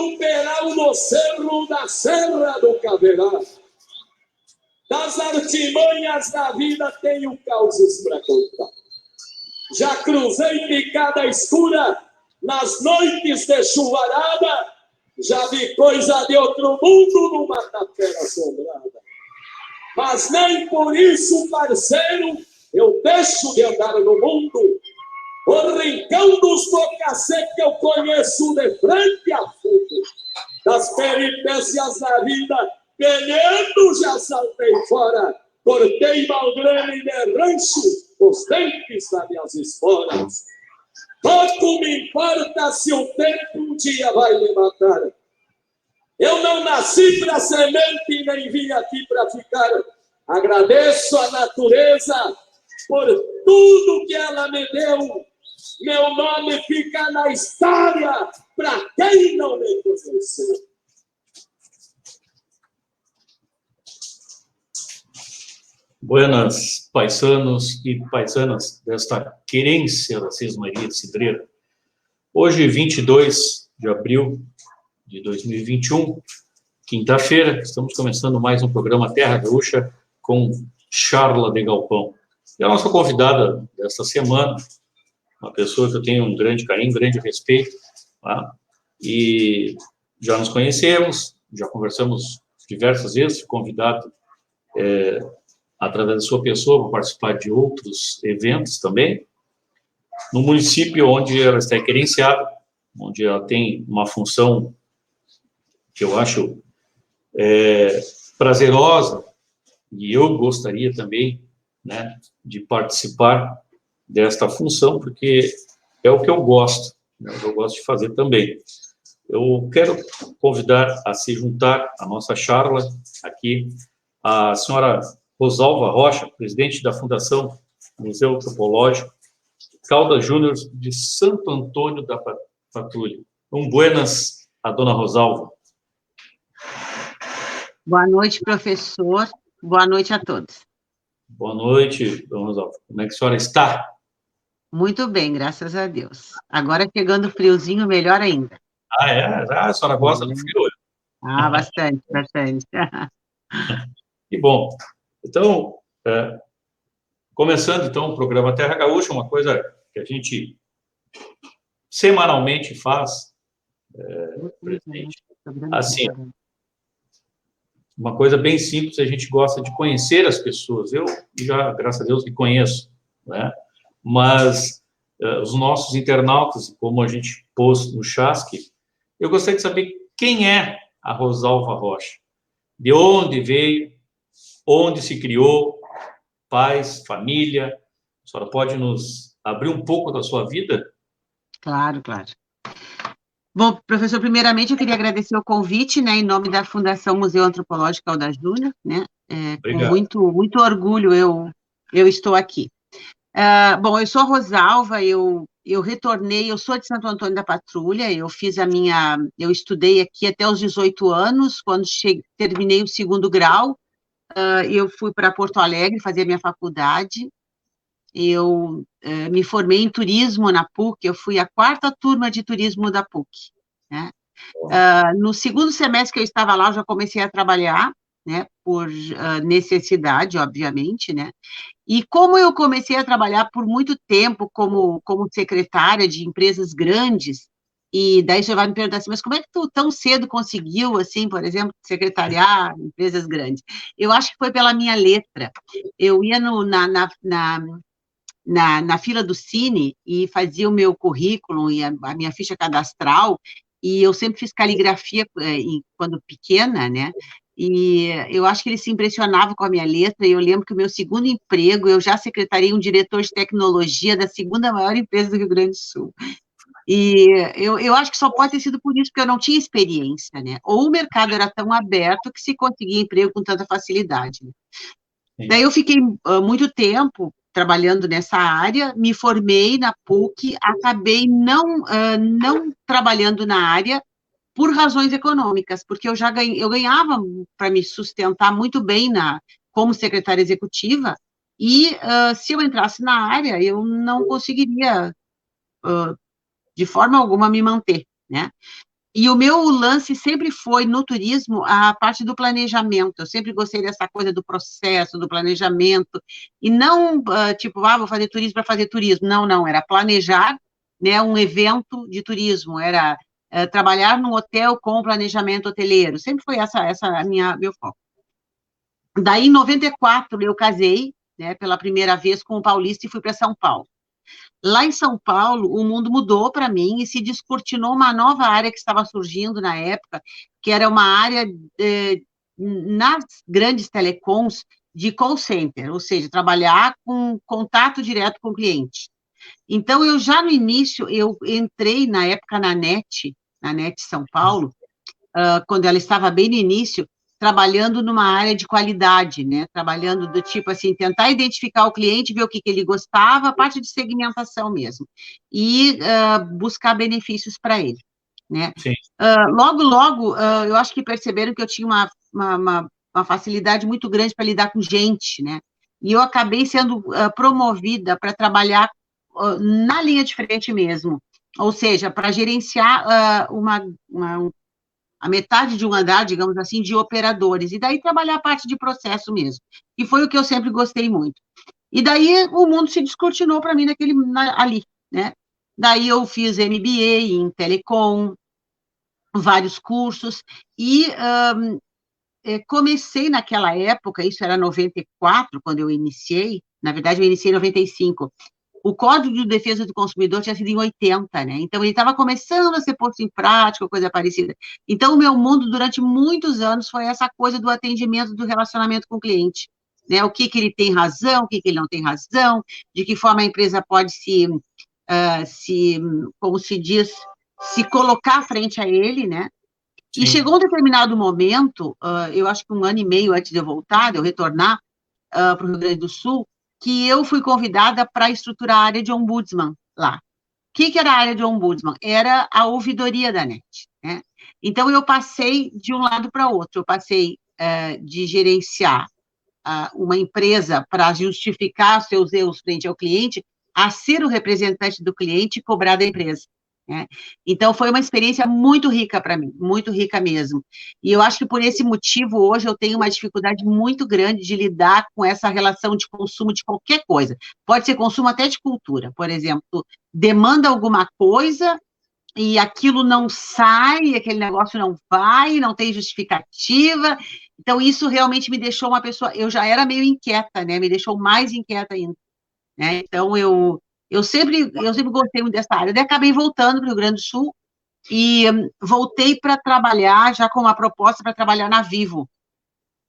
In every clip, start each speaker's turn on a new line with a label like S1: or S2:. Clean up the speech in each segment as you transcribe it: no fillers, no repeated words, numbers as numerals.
S1: no peral do cerro da Serra do Caverá. Das artimanhas da vida tenho causos para contar. Já cruzei picada escura nas noites de chuvarada, já vi coisa de outro mundo numa tapera assombrada. Mas nem por isso, parceiro, eu deixo de andar no mundo. O rincão dos bocacê que eu conheço de frente a fundo. Das peripécias da vida, pelhando já saltei fora. Cortei malgrane de rancho, os dentes das minhas esporas. Pouco me importa se o tempo um dia vai me matar. Eu não nasci para semente nem vim aqui para ficar. Agradeço a natureza por tudo que ela me deu. Meu nome fica na história para quem não me conheceu.
S2: Buenas, paisanos e paisanas desta querência da Sesmaria de Cidreira. Hoje, 22 de abril de 2021, quinta-feira, estamos começando mais um programa Terra Gaúcha com Charla de Galpão. E a nossa convidada desta semana, uma pessoa que eu tenho um grande carinho, um grande respeito, tá? E já nos conhecemos, já conversamos diversas vezes, fui convidado através da sua pessoa para participar de outros eventos também, no município onde ela está querenciada, onde ela tem uma função que eu acho prazerosa, e eu gostaria também, né, de participar desta função, porque é o que eu gosto, né, eu gosto de fazer também. Eu quero convidar a se juntar à nossa charla aqui a senhora Rosalva Rocha, presidente da Fundação Museu Antropológico Caldas Júnior de Santo Antônio da Patrulha. Buenas a dona Rosalva.
S3: Boa noite, professor. Boa noite a todos.
S2: Boa noite, dona Rosalva. Como é que a senhora está?
S3: Muito bem, graças a Deus. Agora chegando friozinho, melhor ainda.
S2: Ah, é? A senhora gosta do frio?
S3: Ah, bastante, bastante.
S2: Que bom. Então, começando, então, o programa Terra Gaúcha, uma coisa que a gente semanalmente faz, presidente, assim, uma coisa bem simples, a gente gosta de conhecer as pessoas. Eu já, graças a Deus, que conheço, né? Mas os nossos internautas, como a gente pôs no Chasque, eu gostaria de saber quem é a Rosalva Rocha, de onde veio, onde se criou, pais, família. A senhora pode nos abrir um pouco da sua vida?
S3: Claro, claro. Bom, professor, primeiramente eu queria agradecer o convite, né, em nome da Fundação Museu Antropológico Caldas Júnior, né, com muito orgulho eu estou aqui. Bom, eu sou a Rosalva, eu retornei, eu sou de Santo Antônio da Patrulha, eu estudei aqui até os 18 anos, quando terminei o segundo grau, eu fui para Porto Alegre fazer a minha faculdade, eu me formei em turismo na PUC, eu fui a 4ª turma de turismo da PUC, né? No segundo semestre que eu estava lá, eu já comecei a trabalhar, né, por necessidade, obviamente, né? E como eu comecei a trabalhar por muito tempo como secretária de empresas grandes, e daí você vai me perguntar assim, mas como é que tu tão cedo conseguiu, assim, por exemplo, secretariar empresas grandes? Eu acho que foi pela minha letra. Eu ia na fila do Cine e fazia o meu currículo e a minha ficha cadastral, e eu sempre fiz caligrafia quando pequena, né? E eu acho que ele se impressionava com a minha letra, e eu lembro que o meu segundo emprego, eu já secretariei um diretor de tecnologia da segunda maior empresa do Rio Grande do Sul. E eu acho que só pode ter sido por isso, porque eu não tinha experiência, né? Ou o mercado era tão aberto que se conseguia emprego com tanta facilidade, né? Daí eu fiquei muito tempo trabalhando nessa área, me formei na PUC, acabei não trabalhando na área por razões econômicas, porque eu ganhava para me sustentar muito bem como secretária executiva, e se eu entrasse na área, eu não conseguiria, de forma alguma, me manter, né? E o meu lance sempre foi, no turismo, a parte do planejamento. Eu sempre gostei dessa coisa do processo, do planejamento, e não, tipo, vou fazer turismo para fazer turismo. Não, não, era planejar, né, um evento de turismo, era trabalhar num hotel com planejamento hoteleiro. Sempre foi essa meu foco. Daí, em 94, eu casei, né, pela primeira vez com um paulista e fui para São Paulo. Lá em São Paulo, o mundo mudou para mim e se descortinou uma nova área que estava surgindo na época, que era uma área nas grandes telecoms de call center, ou seja, trabalhar com contato direto com o cliente. Então, eu já no início, eu entrei na época na NET São Paulo, quando ela estava bem no início, trabalhando numa área de qualidade, né? Trabalhando do tipo assim, tentar identificar o cliente, ver o que ele gostava, a parte de segmentação mesmo, e buscar benefícios para ele, né? Logo, eu acho que perceberam que eu tinha uma facilidade muito grande para lidar com gente, né? E eu acabei sendo promovida para trabalhar na linha de frente mesmo, ou seja, para gerenciar a metade de um andar, digamos assim, de operadores, e daí trabalhar a parte de processo mesmo, que foi o que eu sempre gostei muito. E daí o mundo se descortinou para mim ali, né? Daí eu fiz MBA em telecom, vários cursos, e comecei naquela época, isso era 94, quando eu iniciei, na verdade eu iniciei em 95, o Código de Defesa do Consumidor tinha sido em 80, né? Então, ele estava começando a ser posto em prática, coisa parecida. Então, o meu mundo, durante muitos anos, foi essa coisa do atendimento, do relacionamento com o cliente, né? O que ele tem razão, o que ele não tem razão, de que forma a empresa pode como se diz, se colocar frente a ele, né? Sim. E chegou um determinado momento, eu acho que 1 ano e meio antes de eu voltar, de eu retornar para o Rio Grande do Sul, que eu fui convidada para estruturar a área de ombudsman lá. O que era a área de ombudsman? Era a ouvidoria da NET, né? Então, eu passei de um lado para outro. Eu passei de gerenciar uma empresa para justificar seus erros frente ao cliente, a ser o representante do cliente e cobrar da empresa, né? Então, foi uma experiência muito rica para mim, muito rica mesmo. E eu acho que por esse motivo, hoje, eu tenho uma dificuldade muito grande de lidar com essa relação de consumo de qualquer coisa. Pode ser consumo até de cultura, por exemplo, demanda alguma coisa e aquilo não sai, aquele negócio não vai, não tem justificativa. Então, isso realmente me deixou uma pessoa... Eu já era meio inquieta, né? Me deixou mais inquieta ainda, né? Então, eu sempre gostei muito dessa área. Daí acabei voltando para o Rio Grande do Sul e voltei para trabalhar, já com uma proposta para trabalhar na Vivo.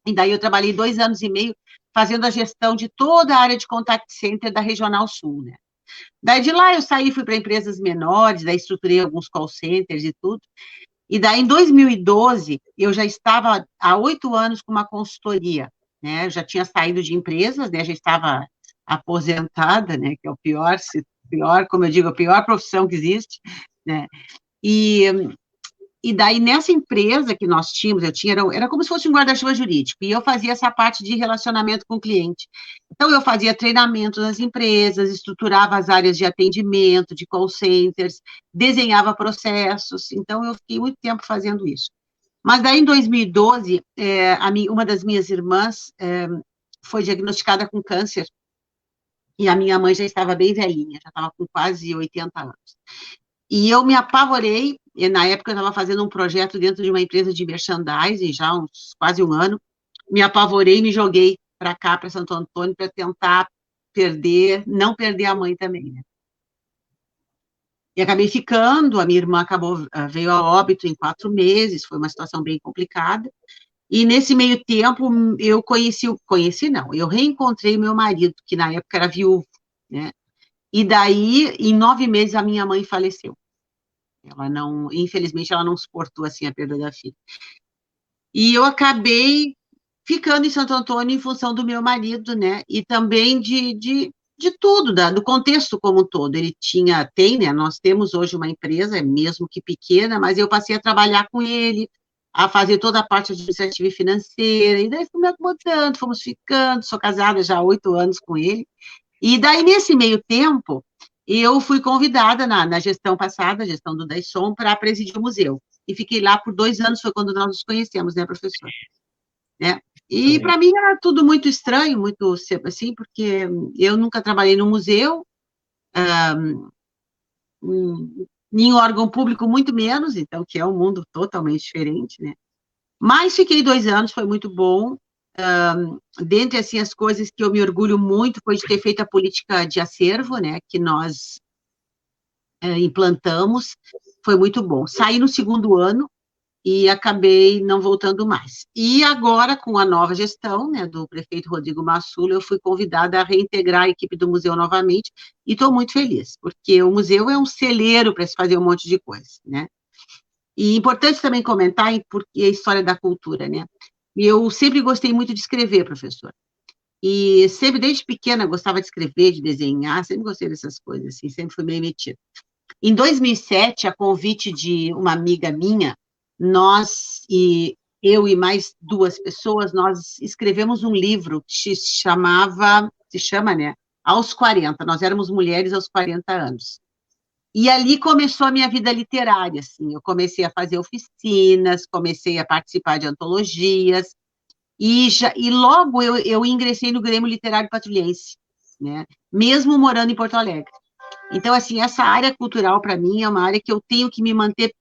S3: E daí eu trabalhei 2 anos e meio fazendo a gestão de toda a área de contact center da Regional Sul, né? Daí de lá eu saí, fui para empresas menores, daí estruturei alguns call centers e tudo. E daí em 2012, eu já estava há 8 anos com uma consultoria, né? Eu já tinha saído de empresas, né? Já estava aposentada, né, que é o pior, como eu digo, a pior profissão que existe, né, e daí nessa empresa que nós tínhamos, era como se fosse um guarda-chuva jurídico, e eu fazia essa parte de relacionamento com o cliente. Então, eu fazia treinamento nas empresas, estruturava as áreas de atendimento, de call centers, desenhava processos, então eu fiquei muito tempo fazendo isso. Mas daí, em 2012, uma das minhas irmãs foi diagnosticada com câncer, e a minha mãe já estava bem velhinha, já estava com quase 80 anos. E eu me apavorei, e na época eu estava fazendo um projeto dentro de uma empresa de merchandising, já quase um ano, me apavorei e me joguei para cá, para Santo Antônio, para tentar não perder a mãe também, né? E acabei ficando, a minha irmã veio a óbito em 4 meses, foi uma situação bem complicada, e nesse meio tempo, eu eu reencontrei meu marido, que na época era viúvo, né? E daí, em 9 meses, a minha mãe faleceu. Infelizmente, ela não suportou, assim, a perda da filha. E eu acabei ficando em Santo Antônio em função do meu marido, né? E também de tudo, do contexto como um todo. Né? Nós temos hoje uma empresa, mesmo que pequena, mas eu passei a trabalhar com ele, a fazer toda a parte administrativa e financeira, e daí fui me acomodando, fomos ficando, sou casada já há 8 anos com ele, e daí, nesse meio tempo, eu fui convidada na gestão passada, a gestão do Dayson, para presidir o museu. e fiquei lá por 2 anos, foi quando nós nos conhecemos, né, professor? Né? E para mim era tudo muito estranho, muito assim, porque eu nunca trabalhei no museu, em órgão público muito menos, então, que é um mundo totalmente diferente, né? Mas fiquei 2 anos, foi muito bom. Dentre, assim, as coisas que eu me orgulho muito foi de ter feito a política de acervo, né, que nós implantamos, foi muito bom. Saí no 2º ano e acabei não voltando mais. E agora, com a nova gestão, né, do prefeito Rodrigo Massulo, eu fui convidada a reintegrar a equipe do museu novamente, e estou muito feliz, porque o museu é um celeiro para se fazer um monte de coisa, né? E importante também comentar, porque a história da cultura, né? Eu sempre gostei muito de escrever, professor. E sempre, desde pequena, gostava de escrever, de desenhar, sempre gostei dessas coisas, assim, sempre fui meio metida. Em 2007, a convite de uma amiga minha, eu e mais 2 pessoas, nós escrevemos um livro que se chama, né, Aos 40, nós éramos mulheres aos 40 anos. E ali começou a minha vida literária, assim, eu comecei a fazer oficinas, comecei a participar de antologias, e logo eu ingressei no Grêmio Literário Patrulhense, né, mesmo morando em Porto Alegre. Então, assim, essa área cultural, para mim, é uma área que eu tenho que me manter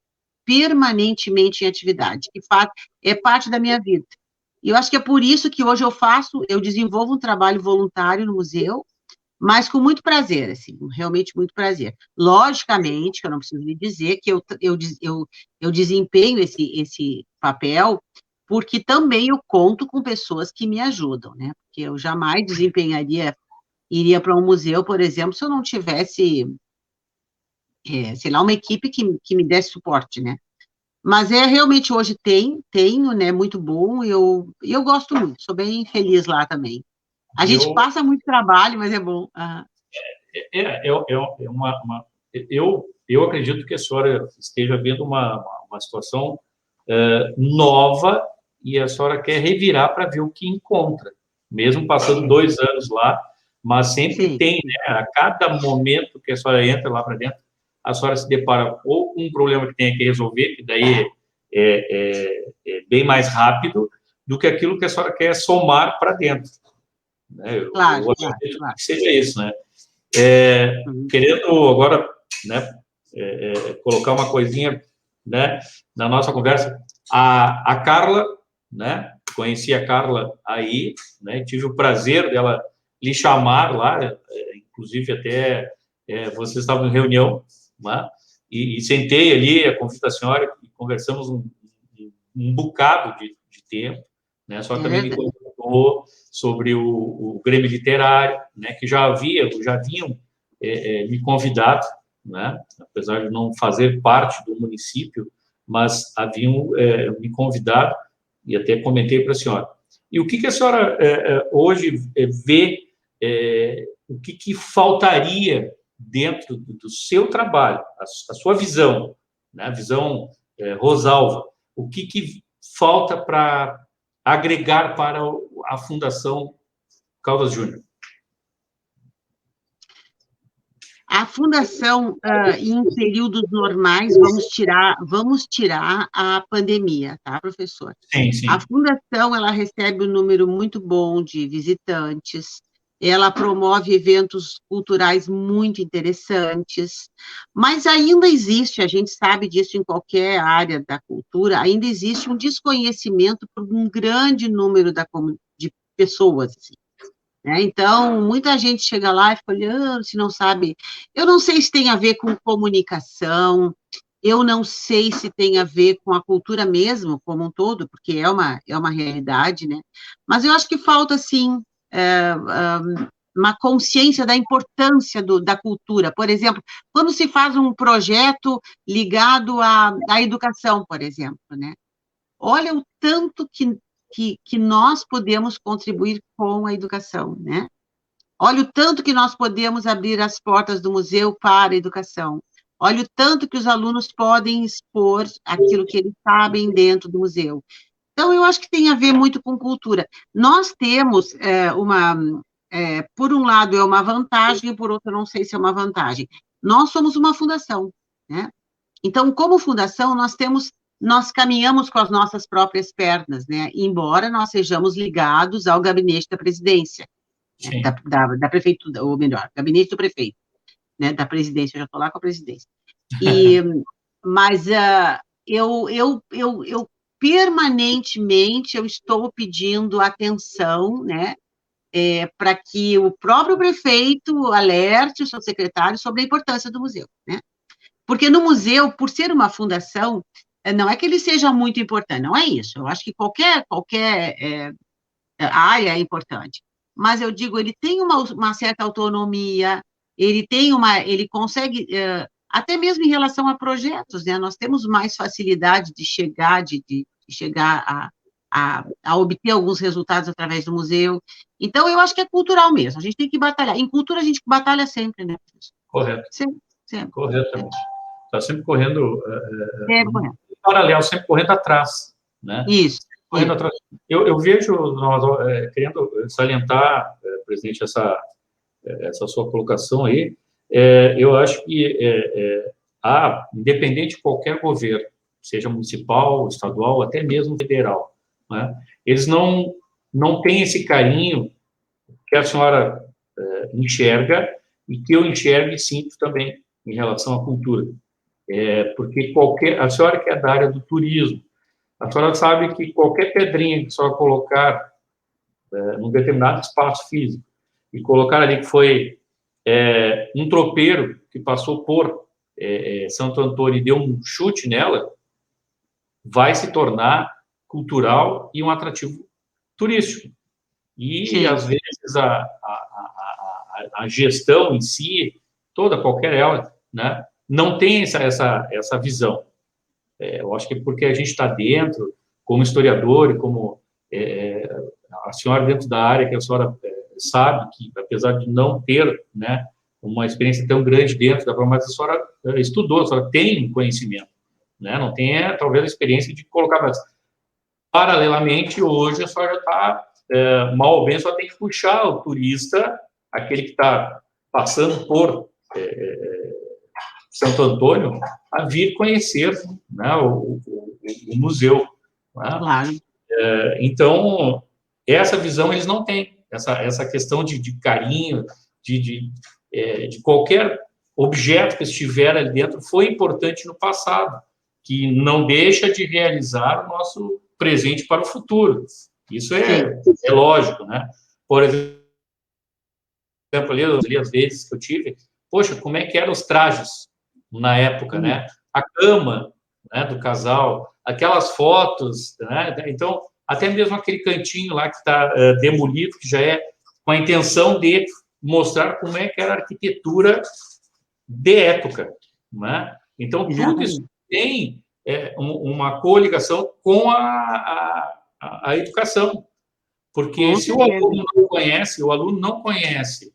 S3: permanentemente em atividade, que é parte da minha vida. E eu acho que é por isso que hoje eu desenvolvo um trabalho voluntário no museu, mas com muito prazer, assim, realmente muito prazer. Logicamente, que eu não preciso lhe dizer que eu desempenho esse papel, porque também eu conto com pessoas que me ajudam, né? Porque eu jamais iria para um museu, por exemplo, se eu não tivesse, sei lá, uma equipe que me desse suporte, né? Mas realmente hoje tenho, né, muito bom, e eu gosto muito, sou bem feliz lá também. A gente passa muito trabalho, mas é bom.
S2: Eu acredito que a senhora esteja vendo uma situação nova, e a senhora quer revirar para ver o que encontra, mesmo passando 2 anos lá, mas sempre
S3: Sim.
S2: tem, né, a cada momento que a senhora entra lá para dentro, a senhora se depara ou com um problema que tenha que resolver, que daí é bem mais rápido do que aquilo que a senhora quer somar para dentro. Né?
S3: Claro,
S2: eu acredito
S3: claro.
S2: que seja isso, né? Querendo agora, né, colocar uma coisinha, né, na nossa conversa, a Carla, né, conheci a Carla aí, né, tive o prazer dela lhe chamar lá, inclusive até vocês estavam em reunião, né, e sentei ali a convite da senhora e conversamos um bocado de tempo, né, só também me contou sobre o Grêmio Literário, né, que já vinham me convidado, né, apesar de não fazer parte do município, mas haviam me convidado, e até comentei para a senhora. E o que a senhora hoje vê, o que faltaria dentro do seu trabalho, a sua visão, né, a visão Rosalva, o que falta para agregar para a Fundação Caldas Júnior?
S3: A fundação, em períodos normais, vamos tirar a pandemia, tá, professor?
S2: Sim, sim.
S3: A fundação, ela recebe um número muito bom de visitantes, ela promove eventos culturais muito interessantes, mas ainda existe, a gente sabe disso em qualquer área da cultura, ainda existe um desconhecimento por um grande número de pessoas, assim. Então, muita gente chega lá e fica olhando, se não sabe. Eu não sei se tem a ver com comunicação, eu não sei se tem a ver com a cultura mesmo, como um todo, porque é uma realidade, né? Mas eu acho que falta, sim, uma consciência da importância da cultura. Por exemplo, quando se faz um projeto ligado à educação, por exemplo, né? Olha o tanto que nós podemos contribuir com a educação, né? Olha o tanto que nós podemos abrir as portas do museu para a educação. Olha o tanto que os alunos podem expor aquilo que eles sabem dentro do museu. Então, eu acho que tem a ver muito com cultura. Nós temos por um lado, é uma vantagem, e por outro, não sei se é uma vantagem. Nós somos uma fundação, né? Então, como fundação, nós temos nós caminhamos com as nossas próprias pernas, né? Embora nós sejamos ligados ao gabinete da presidência, né? da prefeitura, ou melhor, gabinete do prefeito, né? Da presidência, eu já estou lá com a presidência. Mas eu permanentemente eu estou pedindo atenção, né? Para que o próprio prefeito alerte o seu secretário sobre a importância do museu, né? Porque no museu, por ser uma fundação, não é que ele seja muito importante, não é isso. Eu acho que qualquer área é importante. Mas eu digo, ele tem uma certa autonomia, ele consegue, até mesmo em relação a projetos, né? Nós temos mais facilidade de chegar, a obter alguns resultados através do museu. Então, eu acho que é cultural mesmo. A gente tem que batalhar. Em cultura, a gente batalha sempre, né?
S2: Correto.
S3: Sempre.
S2: Corretamente. Está sempre correndo...
S3: correndo.
S2: Paralelo, sempre correndo atrás, né?
S3: Isso.
S2: Correndo atrás. Eu vejo, querendo salientar, presidente, essa sua colocação aí, eu acho que independente de qualquer governo, seja municipal, estadual, até mesmo federal, né? Eles não têm esse carinho que a senhora enxerga e que eu enxergo e sinto também em relação à cultura. Porque a senhora que é da área do turismo, a senhora sabe que qualquer pedrinha que a senhora colocar num determinado espaço físico e colocar ali que foi um tropeiro que passou por Santo Antônio e deu um chute nela, vai se tornar cultural e um atrativo turístico. E, sim, às vezes, a gestão em si, qualquer ela, né, não tem essa visão. Eu acho que porque a gente está dentro, como historiador e como a senhora dentro da área que a senhora sabe que, apesar de não ter, né, uma experiência tão grande dentro da forma, mas a senhora estudou, a senhora tem conhecimento, né, não tem, talvez, a experiência de colocar, mas, paralelamente, hoje a senhora já está, mal ou bem, só tem que puxar o turista, aquele que está passando por Santo Antônio, a vir conhecer, né, o museu. Né?
S3: Claro.
S2: Então, essa visão eles não têm, essa questão de carinho, de qualquer objeto que estiver ali dentro foi importante no passado, que não deixa de realizar o nosso presente para o futuro. Isso é lógico, né? Por exemplo, ali as vezes que eu tive, poxa, como é que eram os trajes na época, né? A cama, né, do casal, aquelas fotos, né? Então, até mesmo aquele cantinho lá que está demolido, que já é com a intenção de mostrar como é que era a arquitetura de época, né? Então, tudo isso tem uma coligação com a educação, porque se o aluno não conhece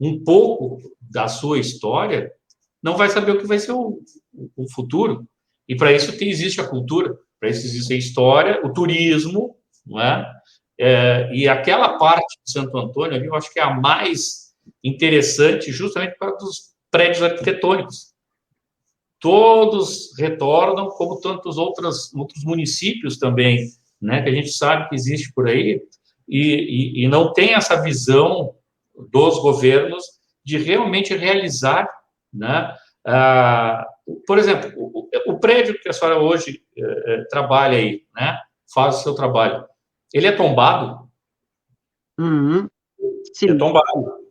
S2: um pouco da sua história, não vai saber o que vai ser o futuro. E para isso existe a cultura, para isso existe a história, o turismo, não é? E aquela parte de Santo Antônio ali, eu acho que é a mais interessante, justamente por causa dos prédios arquitetônicos. Todos retornam, como tantos outros municípios também, né, que a gente sabe que existe por aí, e não tem essa visão dos governos de realmente realizar, né? Por exemplo, o prédio que a senhora hoje trabalha aí, né? Faz o seu trabalho, ele é tombado?
S3: Sim.
S2: É tombado.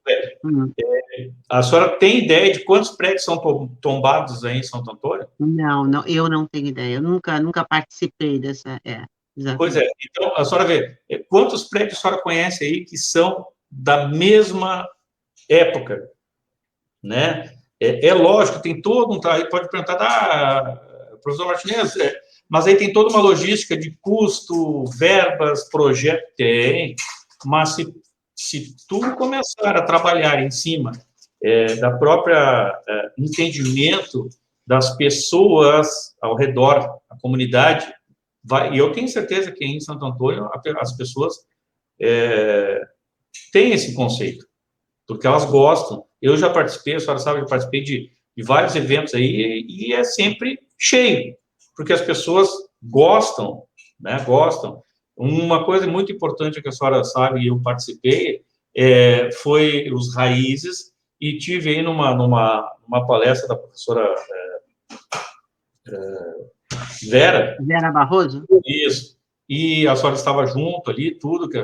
S2: A senhora tem ideia de quantos prédios são tombados aí em Santo Antônio?
S3: Não, eu não tenho ideia. Eu nunca participei dessa.
S2: Pois é. Então, a senhora vê, quantos prédios a senhora conhece aí que são da mesma época, né? É lógico, tem todo um... Aí pode perguntar, professor Martinez, mas aí tem toda uma logística de custo, verbas, projeto, tem, mas se tu começar a trabalhar em cima da própria entendimento das pessoas ao redor, a comunidade, e eu tenho certeza que em Santo Antônio as pessoas têm esse conceito, porque elas gostam. Eu já participei, a senhora sabe, eu participei de vários eventos aí, e é sempre cheio, porque as pessoas gostam, né? Gostam. Uma coisa muito importante que a senhora sabe, e eu participei, foi os raízes, e tive aí numa palestra da professora Vera
S3: Barroso?
S2: Isso. E a senhora estava junto ali, tudo que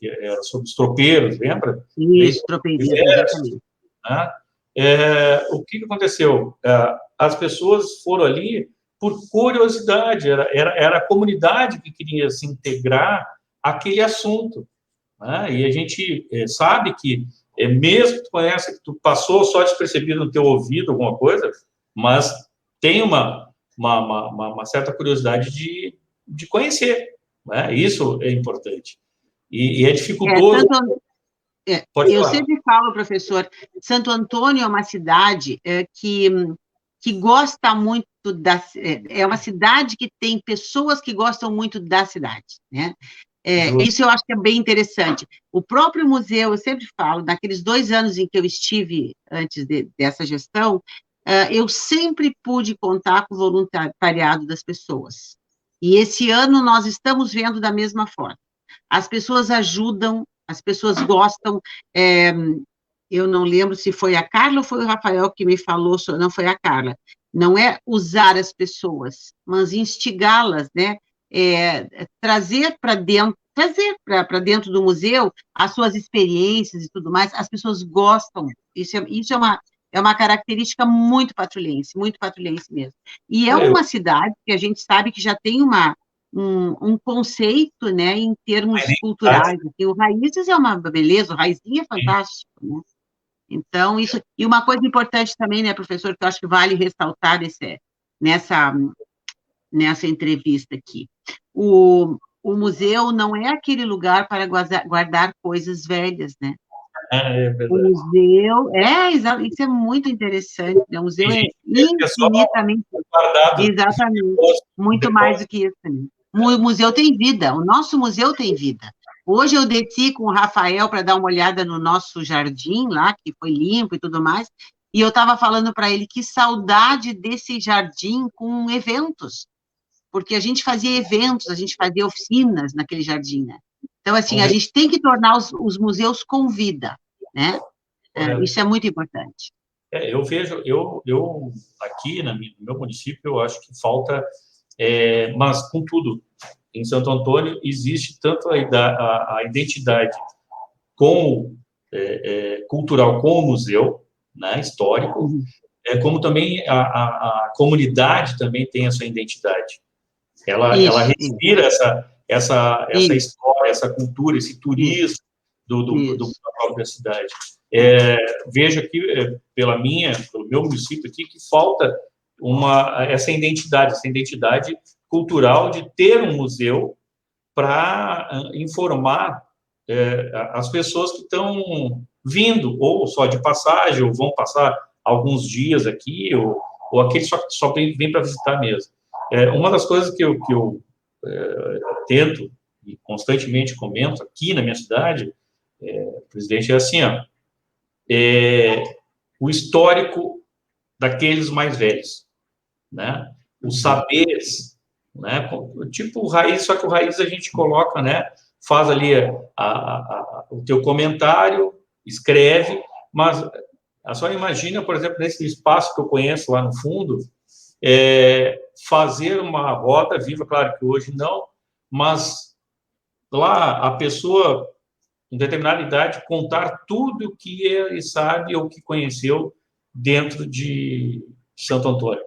S2: era sobre os tropeiros, lembra?
S3: Isso, tropeirismo, exatamente.
S2: Né? O que aconteceu? As pessoas foram ali por curiosidade, era a comunidade que queria se integrar àquele assunto. Né? E a gente sabe que, mesmo que tu conhece, que tu passou só despercebido no teu ouvido alguma coisa, mas tem uma certa curiosidade de conhecer. Né? Isso é importante. E é dificultoso.
S3: Eu sempre falo, professor, Santo Antônio é uma cidade que gosta muito é uma cidade que tem pessoas que gostam muito da cidade, né? Isso eu acho que é bem interessante. O próprio museu, eu sempre falo, naqueles 2 anos em que eu estive antes dessa gestão, eu sempre pude contar com o voluntariado das pessoas. E esse ano nós estamos vendo da mesma forma. As pessoas ajudam, as pessoas gostam. Eu não lembro se foi a Carla ou foi o Rafael que me falou, não foi a Carla. Não é usar as pessoas, mas instigá-las, né? Trazer para dentro do museu as suas experiências e tudo mais. As pessoas gostam. Isso é uma característica muito patrulhense mesmo. E é uma cidade que a gente sabe que já tem um conceito, né, em termos culturais. Assim, o Raízes é uma beleza, o Raizinho é fantástico, né? Então, isso... E uma coisa importante também, né, professor, que eu acho que vale ressaltar nessa entrevista aqui. O museu não é aquele lugar para guardar coisas velhas, né?
S2: É verdade.
S3: O museu... isso é muito interessante, né? O museu é infinitamente... Exatamente. Muito mais do que isso também. O museu tem vida, o nosso museu tem vida. Hoje eu desci com o Rafael para dar uma olhada no nosso jardim lá, que foi limpo e tudo mais, e eu estava falando para ele que saudade desse jardim com eventos, porque a gente fazia eventos, a gente fazia oficinas naquele jardim, né? Então, assim, a gente tem que tornar os museus com vida, né? Isso é muito importante.
S2: Eu vejo, eu aqui no meu município, eu acho que falta, mas contudo, em Santo Antônio existe tanto a identidade cultural com o museu, né, histórico, como também a comunidade também tem a sua identidade. Ela respira essa história, essa cultura, esse turismo da própria cidade. Vejo aqui, pelo meu município aqui, que falta essa identidade cultural de ter um museu para informar as pessoas que estão vindo, ou só de passagem, ou vão passar alguns dias aqui, ou aqueles só vêm para visitar mesmo. Uma das coisas que eu tento e constantemente comento aqui na minha cidade, presidente, é assim, o histórico daqueles mais velhos, né? Os saberes, né? Tipo o Raiz, só que o Raiz a gente coloca, né? Faz ali o teu comentário, escreve, mas a senhora imagina, por exemplo, nesse espaço que eu conheço lá no fundo, fazer uma roda viva, claro que hoje não, mas lá a pessoa, em determinada idade, contar tudo o que ele sabe ou que conheceu dentro de Santo Antônio.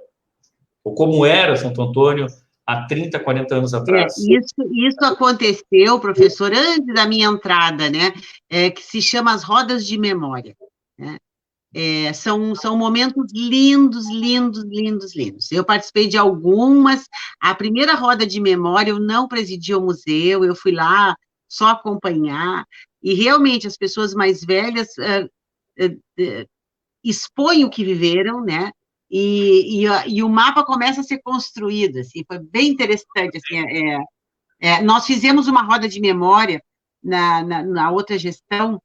S2: Ou como era Santo Antônio há 30, 40 anos atrás.
S3: Isso aconteceu, professor, antes da minha entrada, né? Que se chama as rodas de memória, né? São momentos lindos, lindos, lindos, lindos. Eu participei de algumas. A primeira roda de memória, eu não presidi o museu, eu fui lá só acompanhar, e realmente as pessoas mais velhas expõem o que viveram, né? E o mapa começa a ser construído, assim, foi bem interessante, assim, nós fizemos uma roda de memória na outra gestão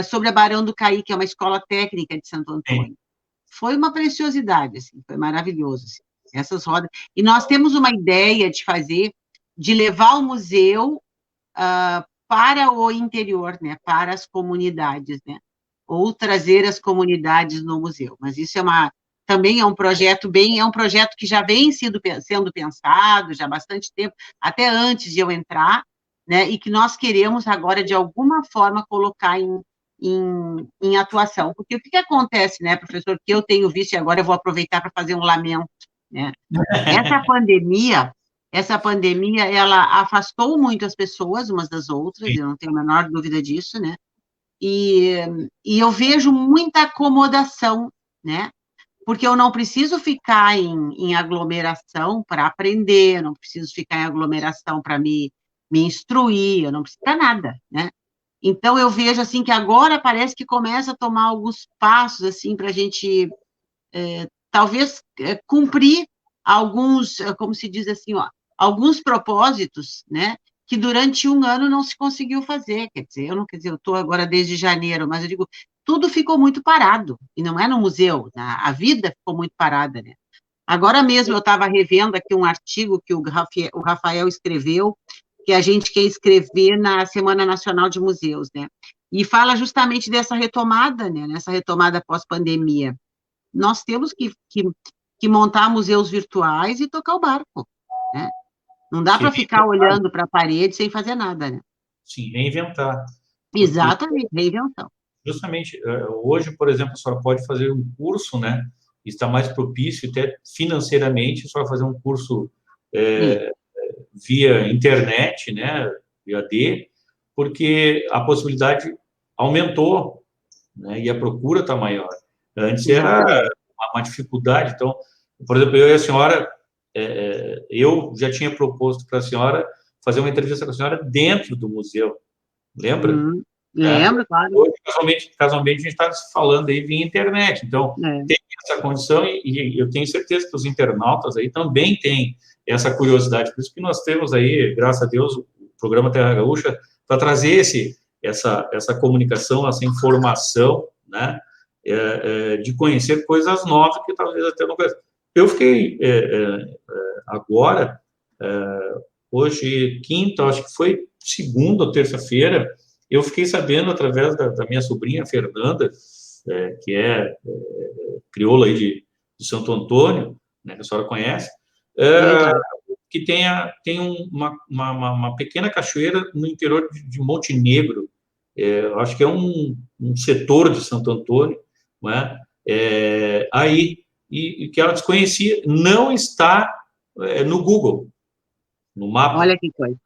S3: sobre a Barão do Caí, que é uma escola técnica de Santo Antônio. Foi uma preciosidade, assim, foi maravilhoso. Assim. essas rodas. E nós temos uma ideia de levar o museu para o interior, né, para as comunidades, né, ou trazer as comunidades no museu. Mas isso também é um projeto que já vem sendo pensado já há bastante tempo, até antes de eu entrar, né, e que nós queremos agora, de alguma forma, colocar em atuação. Porque o que acontece, né, professor, que eu tenho visto, e agora eu vou aproveitar para fazer um lamento, né? Essa pandemia, ela afastou muito as pessoas umas das outras, eu não tenho a menor dúvida disso, né? E eu vejo muita acomodação, né? Porque eu não preciso ficar em aglomeração para aprender, eu não preciso ficar em aglomeração para me instruir, eu não preciso para nada, né? Então, eu vejo, assim, que agora parece que começa a tomar alguns passos, assim, para a gente, talvez, cumprir alguns, como se diz assim, ó, alguns propósitos, né, que durante um ano não se conseguiu fazer, quer dizer, eu estou agora desde janeiro, mas eu digo, tudo ficou muito parado, e não é no museu, a vida ficou muito parada, né. Agora mesmo eu estava revendo aqui um artigo que o Rafael escreveu, que a gente quer escrever na Semana Nacional de Museus, né? E fala justamente dessa retomada, né? Nessa retomada pós-pandemia. Nós temos que montar museus virtuais e tocar o barco, né? Não dá para ficar olhando para a parede sem fazer nada, né?
S2: Sim, reinventar.
S3: Exatamente, reinvenção.
S2: Justamente, hoje, por exemplo, a senhora pode fazer um curso, né? Está mais propício, até financeiramente, a senhora fazer um curso via internet, né? EAD, porque a possibilidade aumentou, né? E a procura está maior. Antes era uma dificuldade. Então, por exemplo, eu e a senhora, eu já tinha proposto para a senhora fazer uma entrevista com a senhora dentro do museu. Lembra?
S3: Lembro, claro.
S2: Hoje, casualmente, a gente está se falando aí via internet. Então, tem essa condição e eu tenho certeza que os internautas aí também têm essa curiosidade. Por isso que nós temos aí, graças a Deus, o programa Terra Gaúcha para trazer essa comunicação, essa informação, né? De conhecer coisas novas que talvez até não conheça. Eu fiquei agora, hoje, quinta, acho que foi segunda ou terça-feira, eu fiquei sabendo, através da minha sobrinha, Fernanda, que é crioula aí de Santo Antônio, né, que a senhora conhece, que tem uma pequena cachoeira no interior de Montenegro, acho que é um setor de Santo Antônio, né, aí, e que ela desconhecia, não está no Google, no mapa.
S3: Olha que coisa.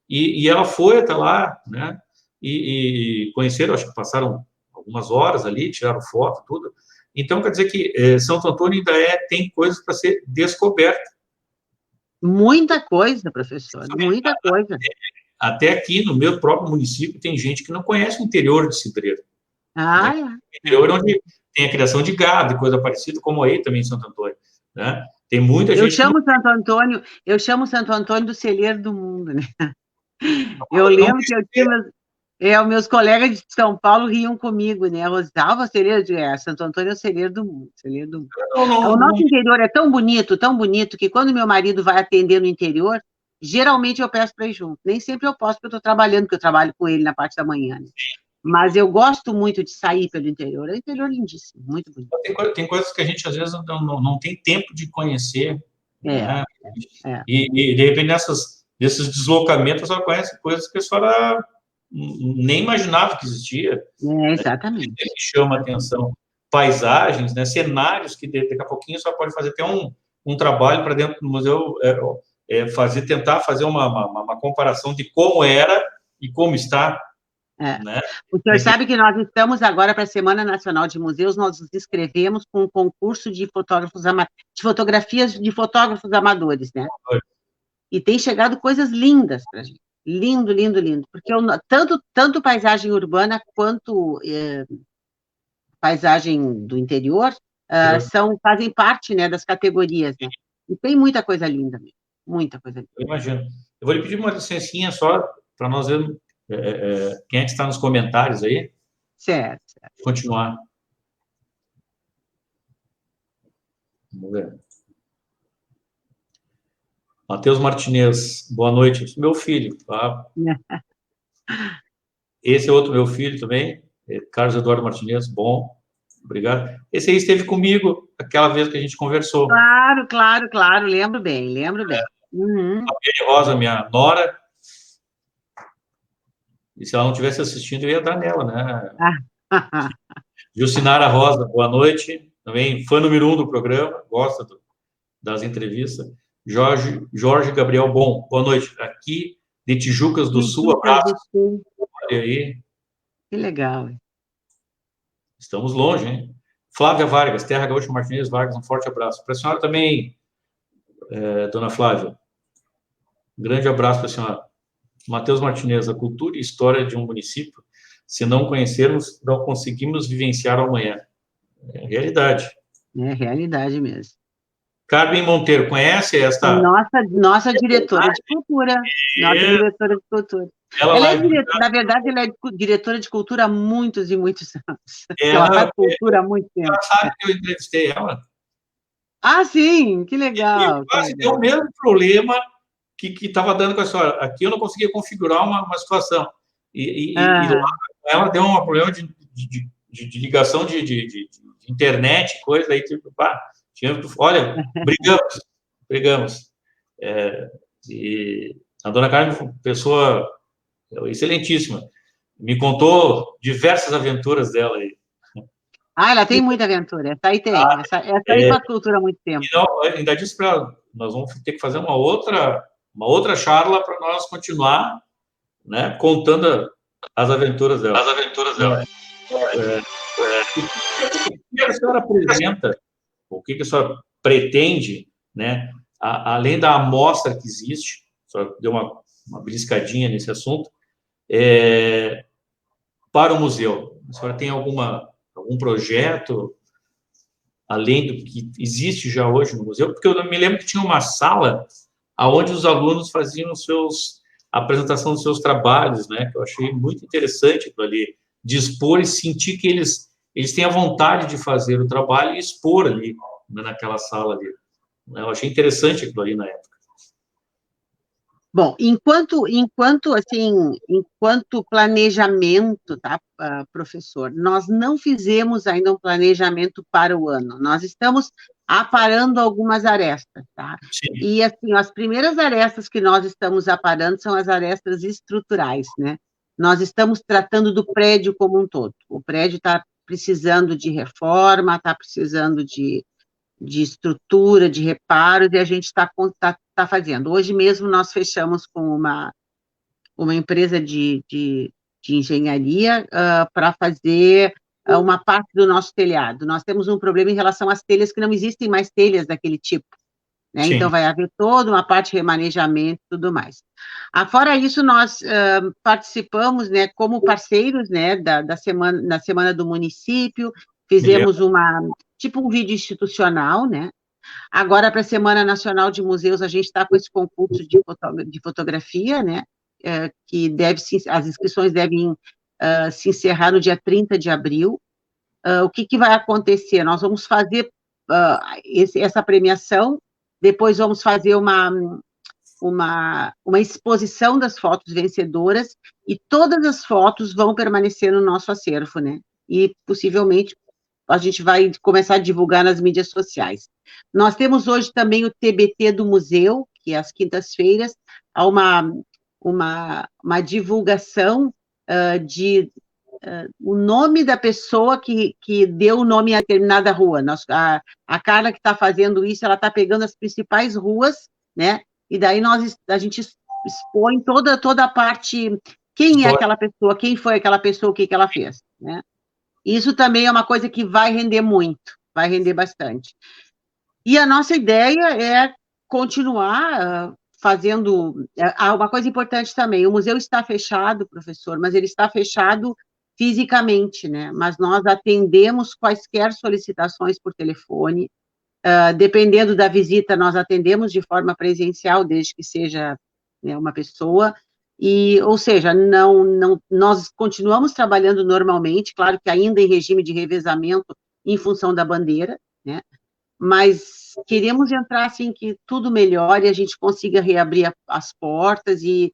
S2: E ela foi até lá, né, e conheceram, acho que passaram algumas horas ali, tiraram foto, tudo. Então, quer dizer que Santo Antônio ainda tem coisas para ser descoberta.
S3: Muita coisa, professor, muita coisa.
S2: Até aqui, no meu próprio município, tem gente que não conhece o interior de Cidreira. Né? O interior onde tem a criação de gado e coisa parecida, como aí também em Santo Antônio. Né? Tem muita gente...
S3: Eu chamo Santo Antônio do celeiro do mundo, né? Eu lembro que eu tinha meus colegas de São Paulo riam comigo, né? Rosalva, celeiro Santo Antônio é o celeiro do mundo. O nosso interior é tão bonito, que quando meu marido vai atender no interior, geralmente eu peço para ir junto. Nem sempre eu posso, porque eu estou trabalhando, porque eu trabalho com ele na parte da manhã. Né? Mas eu gosto muito de sair pelo interior. É um interior lindíssimo, muito bonito.
S2: Tem coisas que a gente, às vezes, não tem tempo de conhecer. Né? E, de repente, nesses deslocamentos, ela conhece coisas que a senhora nem imaginava que existia.
S3: Exatamente.
S2: Que chama a atenção. Paisagens, né? Cenários que daqui a pouquinho a senhora pode fazer até um trabalho para dentro do museu, tentar fazer uma comparação de como era e como está. Né?
S3: O senhor sabe que nós estamos agora para a Semana Nacional de Museus, nós nos inscrevemos com um concurso de fotografias de fotógrafos amadores, né? E tem chegado coisas lindas para a gente. Lindo, lindo, lindo. Porque tanto paisagem urbana quanto paisagem do interior fazem parte, né, das categorias, né? E tem muita coisa linda mesmo. Muita coisa linda.
S2: Eu imagino. Eu vou lhe pedir uma licencinha só para nós vermos quem é que está nos comentários aí.
S3: Certo.
S2: Continuar. Vamos ver. Matheus Martinez, boa noite. Meu filho, tá? Esse é outro meu filho também, Carlos Eduardo Martinez, bom, obrigado. Esse aí esteve comigo aquela vez que a gente conversou.
S3: Claro, lembro bem. Uhum.
S2: A Beli Rosa, minha nora, e se ela não estivesse assistindo, eu ia dar nela, né? Jucinara Rosa, boa noite, também fã número 1 do programa, gosta das entrevistas. Jorge Gabriel, bom, boa noite, aqui de Tijucas do Sul, abraço. Olha aí.
S3: Que legal.
S2: Estamos longe, hein? Flávia Vargas, Terra Gaúcha Martinez Vargas, um forte abraço. Para a senhora também, dona Flávia. Um grande abraço para a senhora. Matheus Martinez, a cultura e história de um município, se não conhecermos, não conseguimos vivenciar amanhã. É realidade.
S3: É realidade mesmo.
S2: Carmen Monteiro, conhece esta...
S3: Nossa diretora de cultura. Nossa diretora de cultura. Na verdade, ela é diretora de cultura há muitos e muitos anos. Ela faz cultura há muito tempo.
S2: Ela sabe que eu entrevistei ela.
S3: Ah, sim, que legal.
S2: E quase deu o mesmo problema que estava dando com a senhora. Aqui eu não conseguia configurar uma situação. E lá ela deu um problema de ligação de internet, coisa aí, tipo, pá, olha, brigamos. E a dona Carmen, pessoa excelentíssima, me contou diversas aventuras dela aí.
S3: Ela tem muita aventura, essa aí tem. Essa aí faz cultura há muito tempo.
S2: Não, ainda disse para ela, nós vamos ter que fazer uma outra charla para nós continuar, né, contando as aventuras dela. O que a senhora apresenta, o que a senhora pretende, né, além da amostra que existe, a senhora deu uma beliscadinha nesse assunto, para o museu? A senhora tem algum projeto, além do que existe já hoje no museu? Porque eu me lembro que tinha uma sala onde os alunos faziam a apresentação dos seus trabalhos, né, que eu achei muito interessante aquilo ali, de expor e sentir que eles têm a vontade de fazer o trabalho e expor ali, né, naquela sala ali. Eu achei interessante aquilo ali na época.
S3: Bom, enquanto planejamento, tá, professor, nós não fizemos ainda um planejamento para o ano. Nós estamos aparando algumas arestas, tá?
S2: Sim.
S3: E, assim, as primeiras arestas que nós estamos aparando são as arestas estruturais, né? Nós estamos tratando do prédio como um todo. O prédio está precisando de reforma, está precisando de estrutura, de reparos, e a gente está fazendo. Hoje mesmo nós fechamos com uma empresa de engenharia para fazer uma parte do nosso telhado. Nós temos um problema em relação às telhas, que não existem mais telhas daquele tipo, né? Então, vai haver toda uma parte de remanejamento e tudo mais. Fora isso, nós participamos, né, como parceiros, né, na Semana do Município, fizemos um vídeo institucional, né? Agora, para a Semana Nacional de Museus, a gente está com esse concurso de fotografia, né? Que as inscrições devem se encerrar no dia 30 de abril. O que vai acontecer? Nós vamos fazer essa premiação, depois vamos fazer uma exposição das fotos vencedoras, e todas as fotos vão permanecer no nosso acervo, né? E, possivelmente, a gente vai começar a divulgar nas mídias sociais. Nós temos hoje também o TBT do museu, que às quintas-feiras há uma divulgação o nome da pessoa que deu o nome a determinada rua. A Carla, que está fazendo isso, ela está pegando as principais ruas, né? E daí a gente expõe toda a parte, quem é aquela pessoa, quem foi aquela pessoa, o que ela fez, né? Isso também é uma coisa que vai render muito, vai render bastante. E a nossa ideia é continuar fazendo... uma coisa importante também, o museu está fechado, professor, mas ele está fechado fisicamente, né? Mas nós atendemos quaisquer solicitações por telefone, dependendo da visita, nós atendemos de forma presencial, desde que seja, né, uma pessoa... ou seja, nós continuamos trabalhando normalmente, claro que ainda em regime de revezamento em função da bandeira, né? mas queremos entrar, assim, que tudo melhore, a gente consiga reabrir as portas e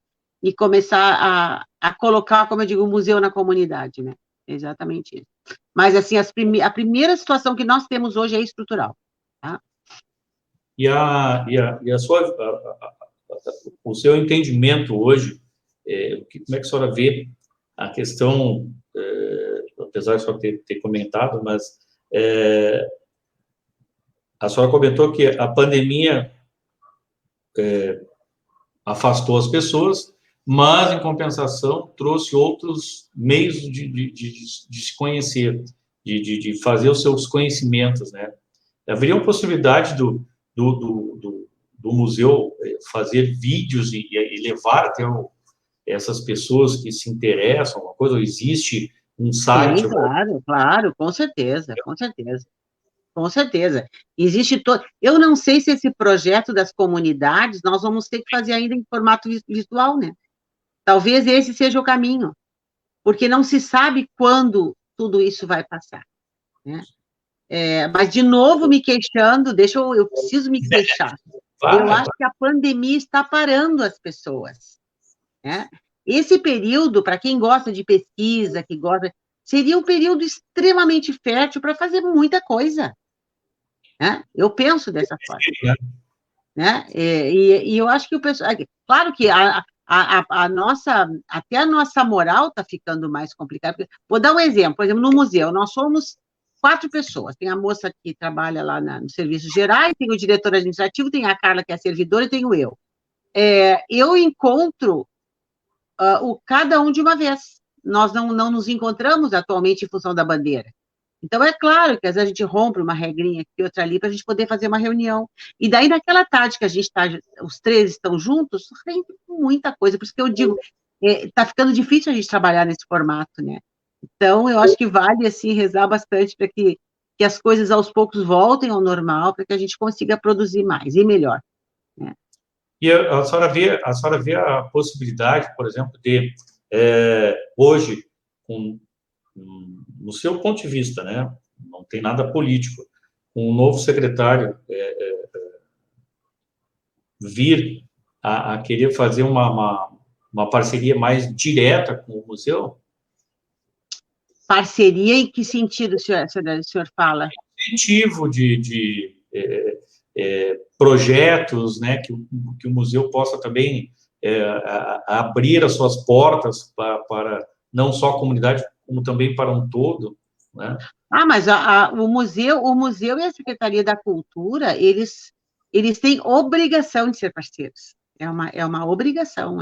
S3: começar a colocar, como eu digo, o museu na comunidade, né? Exatamente isso. Mas, assim, a primeira situação que nós temos hoje é estrutural, tá?
S2: E o seu entendimento hoje, como é que a senhora vê a questão, apesar de a senhora ter comentado, mas a senhora comentou que a pandemia afastou as pessoas, mas, em compensação, trouxe outros meios de se conhecer, de fazer os seus conhecimentos, né? Haveria uma possibilidade do museu fazer vídeos e levar até essas pessoas que se interessam, uma coisa, ou existe um site?
S3: Sim, claro, com certeza, com certeza. Com certeza. Existe todo. Eu não sei se esse projeto das comunidades nós vamos ter que fazer ainda em formato visual, né? Talvez esse seja o caminho, porque não se sabe quando tudo isso vai passar, né? Mas, de novo, me queixando, eu preciso me queixar. Eu acho que a pandemia está parando as pessoas, né? Esse período, para quem gosta de pesquisa, seria um período extremamente fértil para fazer muita coisa, né? Eu penso dessa forma, né? E eu acho que o pessoal, claro que até a nossa moral está ficando mais complicada. Vou dar um exemplo, por exemplo, no museu, nós somos 4 pessoas, tem a moça que trabalha lá nos serviços gerais, tem o diretor administrativo, tem a Carla, que é a servidora, e tenho eu. Eu encontro cada um de uma vez, nós não nos encontramos atualmente em função da bandeira. Então, é claro que às vezes a gente rompe uma regrinha aqui, outra ali, para a gente poder fazer uma reunião. E daí, naquela tarde que a gente está, os 3 estão juntos, rende muita coisa. Por isso que eu digo, está ficando difícil a gente trabalhar nesse formato, né? Então, eu acho que vale, assim, rezar bastante para que as coisas aos poucos voltem ao normal, para que a gente consiga produzir mais e melhor, né?
S2: E a senhora vê a possibilidade, por exemplo, de, hoje, no seu ponto de vista, né, não tem nada político, um novo secretário vir a querer fazer uma parceria mais direta com o museu?
S3: Parceria em que sentido o senhor fala?
S2: Incentivo de projetos, né, que o museu possa também abrir as suas portas para não só a comunidade, como também para um todo, né?
S3: Mas o museu e a Secretaria da Cultura, eles têm obrigação de ser parceiros. É uma obrigação,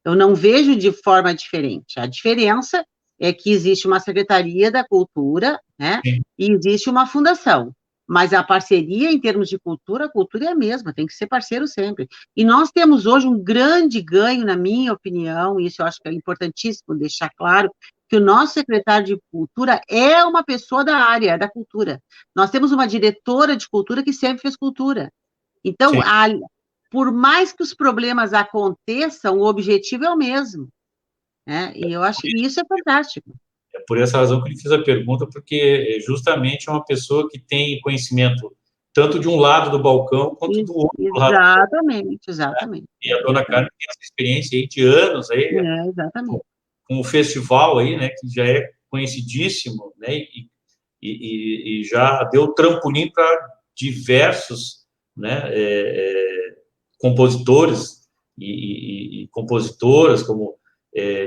S3: eu não vejo de forma diferente. A diferença é que existe uma Secretaria da Cultura, né?
S2: Sim.
S3: E existe uma fundação. Mas a parceria, em termos de cultura, a cultura é a mesma, tem que ser parceiro sempre. E nós temos hoje um grande ganho, na minha opinião, e isso eu acho que é importantíssimo deixar claro, que o nosso secretário de Cultura é uma pessoa da área da cultura. Nós temos uma diretora de cultura que sempre fez cultura. Então, por mais que os problemas aconteçam, o objetivo é o mesmo, né? E eu acho que isso é fantástico.
S2: É por essa razão que eu lhe fiz a pergunta, porque justamente é uma pessoa que tem conhecimento tanto de um lado do balcão quanto do outro lado.
S3: Exatamente.
S2: E a dona Carmen tem essa experiência aí de anos aí,
S3: exatamente.
S2: Com o festival aí, né, que já é conhecidíssimo, né, e já deu trampolim para diversos, né, compositores e compositoras, como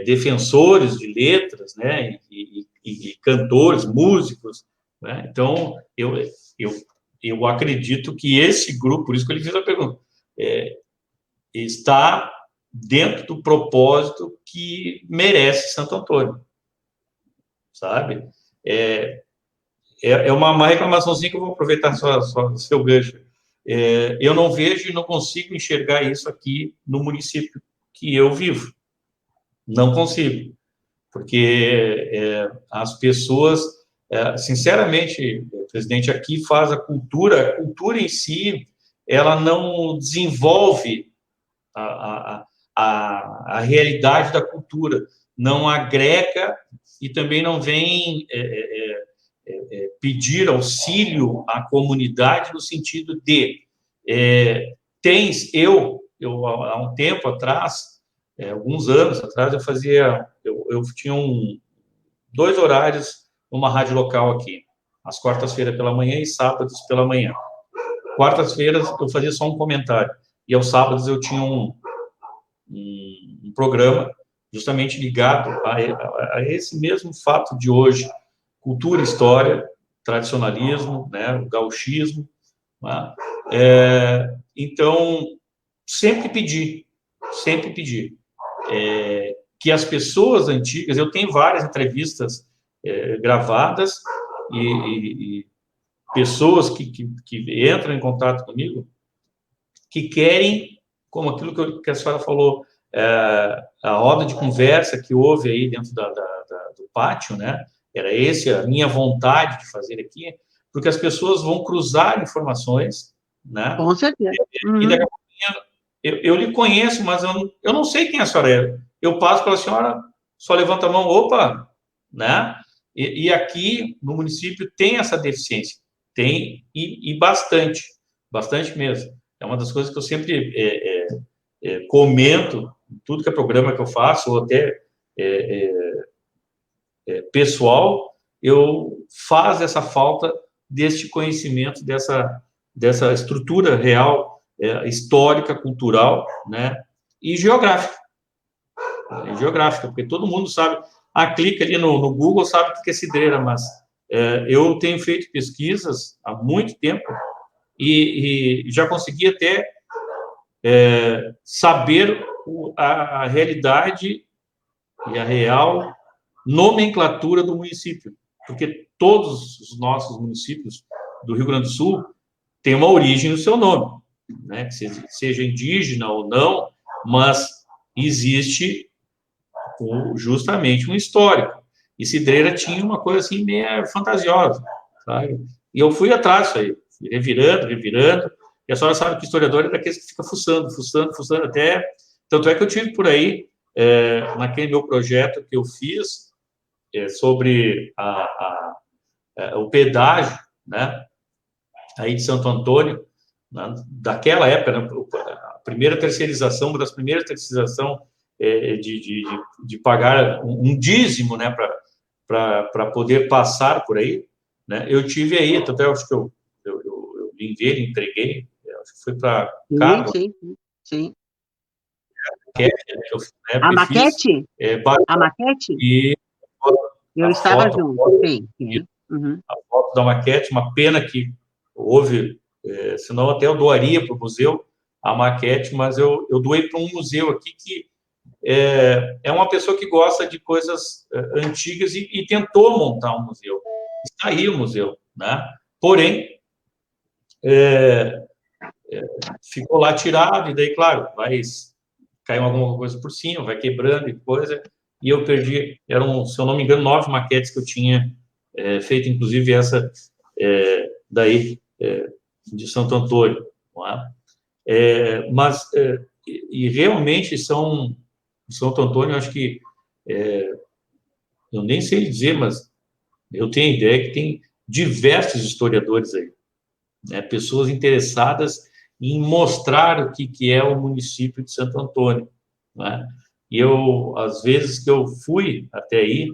S2: defensores de letras, né, e cantores, músicos, né? Então, eu acredito que esse grupo, por isso que eu lhe fiz a pergunta, está dentro do propósito que merece Santo Antônio, sabe? É uma reclamaçãozinha que eu vou aproveitar seu gancho. Eu não vejo e não consigo enxergar isso aqui no município que eu vivo. Não consigo, porque as pessoas, sinceramente, presidente, aqui faz a cultura em si, ela não desenvolve a realidade da cultura, não agrega e também não vem pedir auxílio à comunidade no sentido de há um tempo atrás, alguns anos atrás, eu tinha 2 horários numa rádio local aqui, às quartas-feiras pela manhã e sábados pela manhã. Quartas-feiras eu fazia só um comentário, e aos sábados eu tinha um programa justamente ligado a esse mesmo fato de hoje, cultura, história, tradicionalismo, né, o gauchismo, né? Então, sempre pedi que as pessoas antigas, eu tenho várias entrevistas gravadas e pessoas que entram em contato comigo, que querem, como aquilo que a senhora falou, a roda de conversa que houve aí dentro do pátio, né? Era a minha vontade de fazer aqui, porque as pessoas vão cruzar informações, né?
S3: Com certeza.
S2: E daqui a pouquinho, eu lhe conheço, mas eu não sei quem a senhora é. Eu passo pela senhora, só levanta a mão, opa, né? E aqui no município tem essa deficiência, tem, e bastante mesmo. É uma das coisas que eu sempre comento, em tudo que é programa que eu faço, ou até pessoal, eu faço essa falta deste conhecimento, dessa estrutura real, histórica, cultural, né, e geográfica. Porque todo mundo sabe, clica ali no Google, sabe o que é cidreira, mas eu tenho feito pesquisas há muito tempo e já consegui até saber a realidade e a real nomenclatura do município, porque todos os nossos municípios do Rio Grande do Sul têm uma origem no seu nome, né? Seja indígena ou não, mas existe justamente um histórico. E Cidreira tinha uma coisa assim meio fantasiosa, sabe? E eu fui atrás disso aí, revirando, e a senhora sabe que historiador é daqueles que fica fuçando até... Tanto é que eu tive por aí, naquele meu projeto que eu fiz, sobre o pedágio, né, aí de Santo Antônio, né, daquela época, né, a primeira terceirização, uma das primeiras terceirizações de pagar um dízimo, né, para poder passar por aí, né, eu tive aí, tanto é, acho que eu enviei, entreguei, acho que foi para Carlos.
S3: Sim.
S2: A maquete?
S3: A maquete?
S2: E
S3: eu estava junto, sim.
S2: A foto da maquete, uma pena que houve, senão até eu doaria para o museu a maquete, mas eu doei para um museu aqui que é uma pessoa que gosta de coisas antigas e tentou montar um museu. Está aí o museu, né? Porém, ficou lá tirado, e daí, claro, caiu alguma coisa por cima, vai quebrando e coisa, e eu perdi, se eu não me engano, 9 maquetes que eu tinha feito, inclusive essa daí, de Santo Antônio, não é? Mas, e realmente Santo Antônio, acho que, eu nem sei dizer, mas eu tenho a ideia que tem diversos historiadores aí, né? Pessoas interessadas em mostrar o que é o município de Santo Antônio, né? E às vezes que eu fui até aí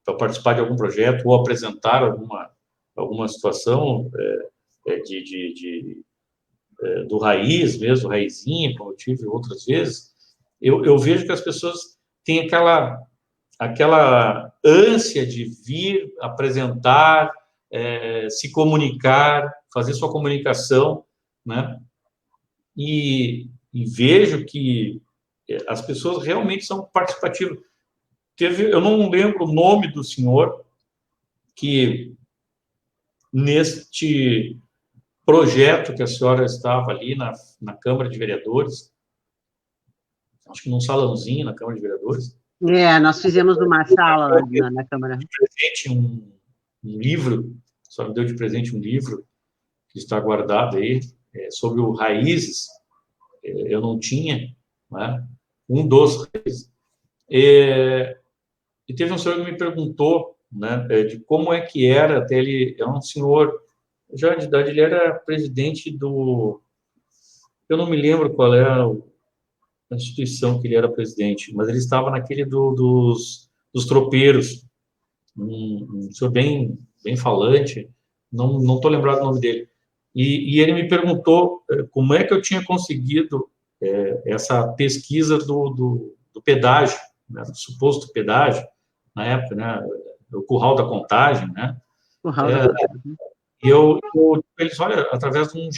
S2: para participar de algum projeto ou apresentar alguma situação do raiz mesmo, raizinha, como eu tive outras vezes, eu vejo que as pessoas têm aquela ânsia de vir apresentar, se comunicar, fazer sua comunicação, né? E vejo que as pessoas realmente são participativas. Eu não lembro o nome do senhor que, neste projeto que a senhora estava ali na Câmara de Vereadores, acho que num salãozinho na Câmara de Vereadores.
S3: Nós fizemos uma sala lá na Câmara.
S2: De presente um livro, a senhora deu de presente um livro que está guardado aí, sobre o Raízes. Eu não tinha, né? Um dos Raízes. E teve um senhor que me perguntou né, de como é que era, até ele é um senhor, já de idade, ele era presidente do... Eu não me lembro qual é a instituição que ele era presidente, mas ele estava naquele dos tropeiros, um senhor bem falante, não estou lembrado o nome dele. E ele me perguntou como é que eu tinha conseguido essa pesquisa do pedágio, né, do suposto pedágio, na época, né, o curral da contagem, né?
S3: Curral da contagem.
S2: E eles, olha, através de um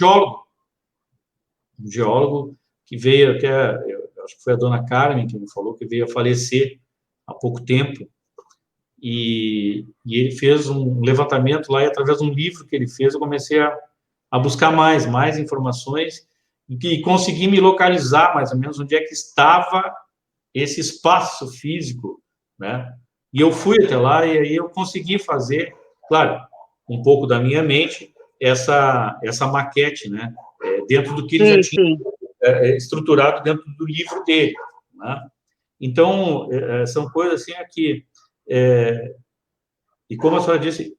S2: geólogo que veio até, acho que foi a dona Carmen que me falou, que veio a falecer há pouco tempo, e ele fez um levantamento lá, e através de um livro que ele fez, eu comecei a buscar mais informações, e consegui me localizar mais ou menos onde é que estava esse espaço físico, né? E eu fui até lá, e aí eu consegui fazer, claro, um pouco da minha mente, essa maquete, né? Dentro do que ele já tinha estruturado dentro do livro dele, né? Então, são coisas assim aqui. E como a senhora disse,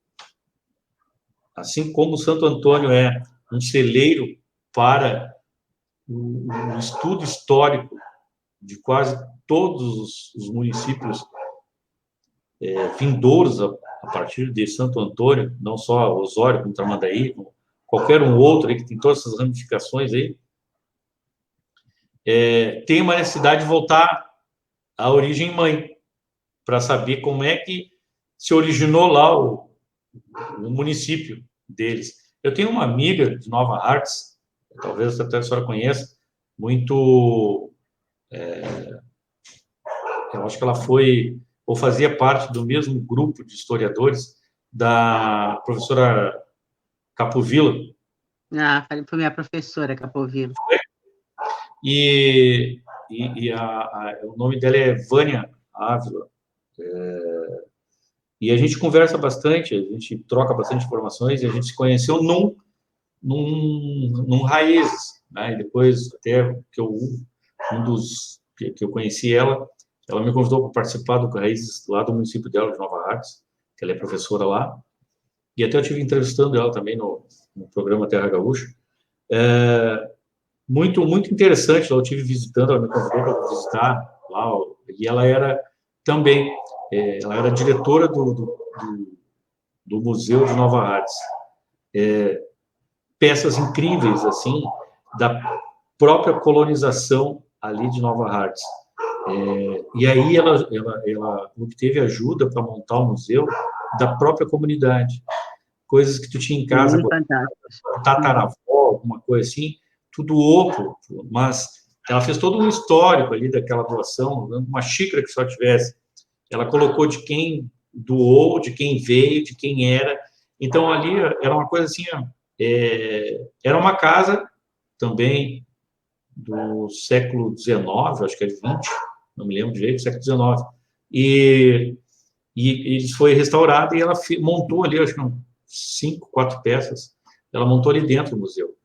S2: assim como Santo Antônio é um celeiro para o estudo histórico de quase todos os municípios vindouros a partir de Santo Antônio, não só Osório, como Tramandaí, como qualquer um outro aí que tem todas essas ramificações aí, tem uma necessidade de voltar à origem mãe, para saber como é que se originou lá o município deles. Eu tenho uma amiga de Nova Hartz, talvez até a senhora conheça, muito... eu acho que ela foi, ou fazia parte do mesmo grupo de historiadores da professora Capovilla.
S3: Foi minha professora, Capovilla.
S2: E o nome dela é Vânia Ávila. E a gente conversa bastante, a gente troca bastante informações, e a gente se conheceu num Raízes, né? E depois, até que um dos que eu conheci ela me convidou para participar do Raízes lá do município dela, de Nova Hartz, que ela é professora lá, e até eu estive entrevistando ela também no programa Terra Gaúcha. Muito interessante, lá eu estive visitando, ela me convidou para visitar lá, e ela era também, ela era diretora do Museu de Nova Hartz. Peças incríveis, assim, da própria colonização ali de Nova Hartz. E aí ela obteve ajuda para montar o museu da própria comunidade. Coisas que tu tinha em casa, tataravó, alguma coisa assim, tudo oco, mas ela fez todo um histórico ali daquela doação, uma xícara que só tivesse. Ela colocou de quem doou, de quem veio, de quem era. Então, ali era uma coisa assim, era uma casa também do século XIX, acho que é 20, não me lembro direito, século XIX. E foi restaurada e ela montou ali, acho que 5, 4 peças, ela montou ali dentro do museu.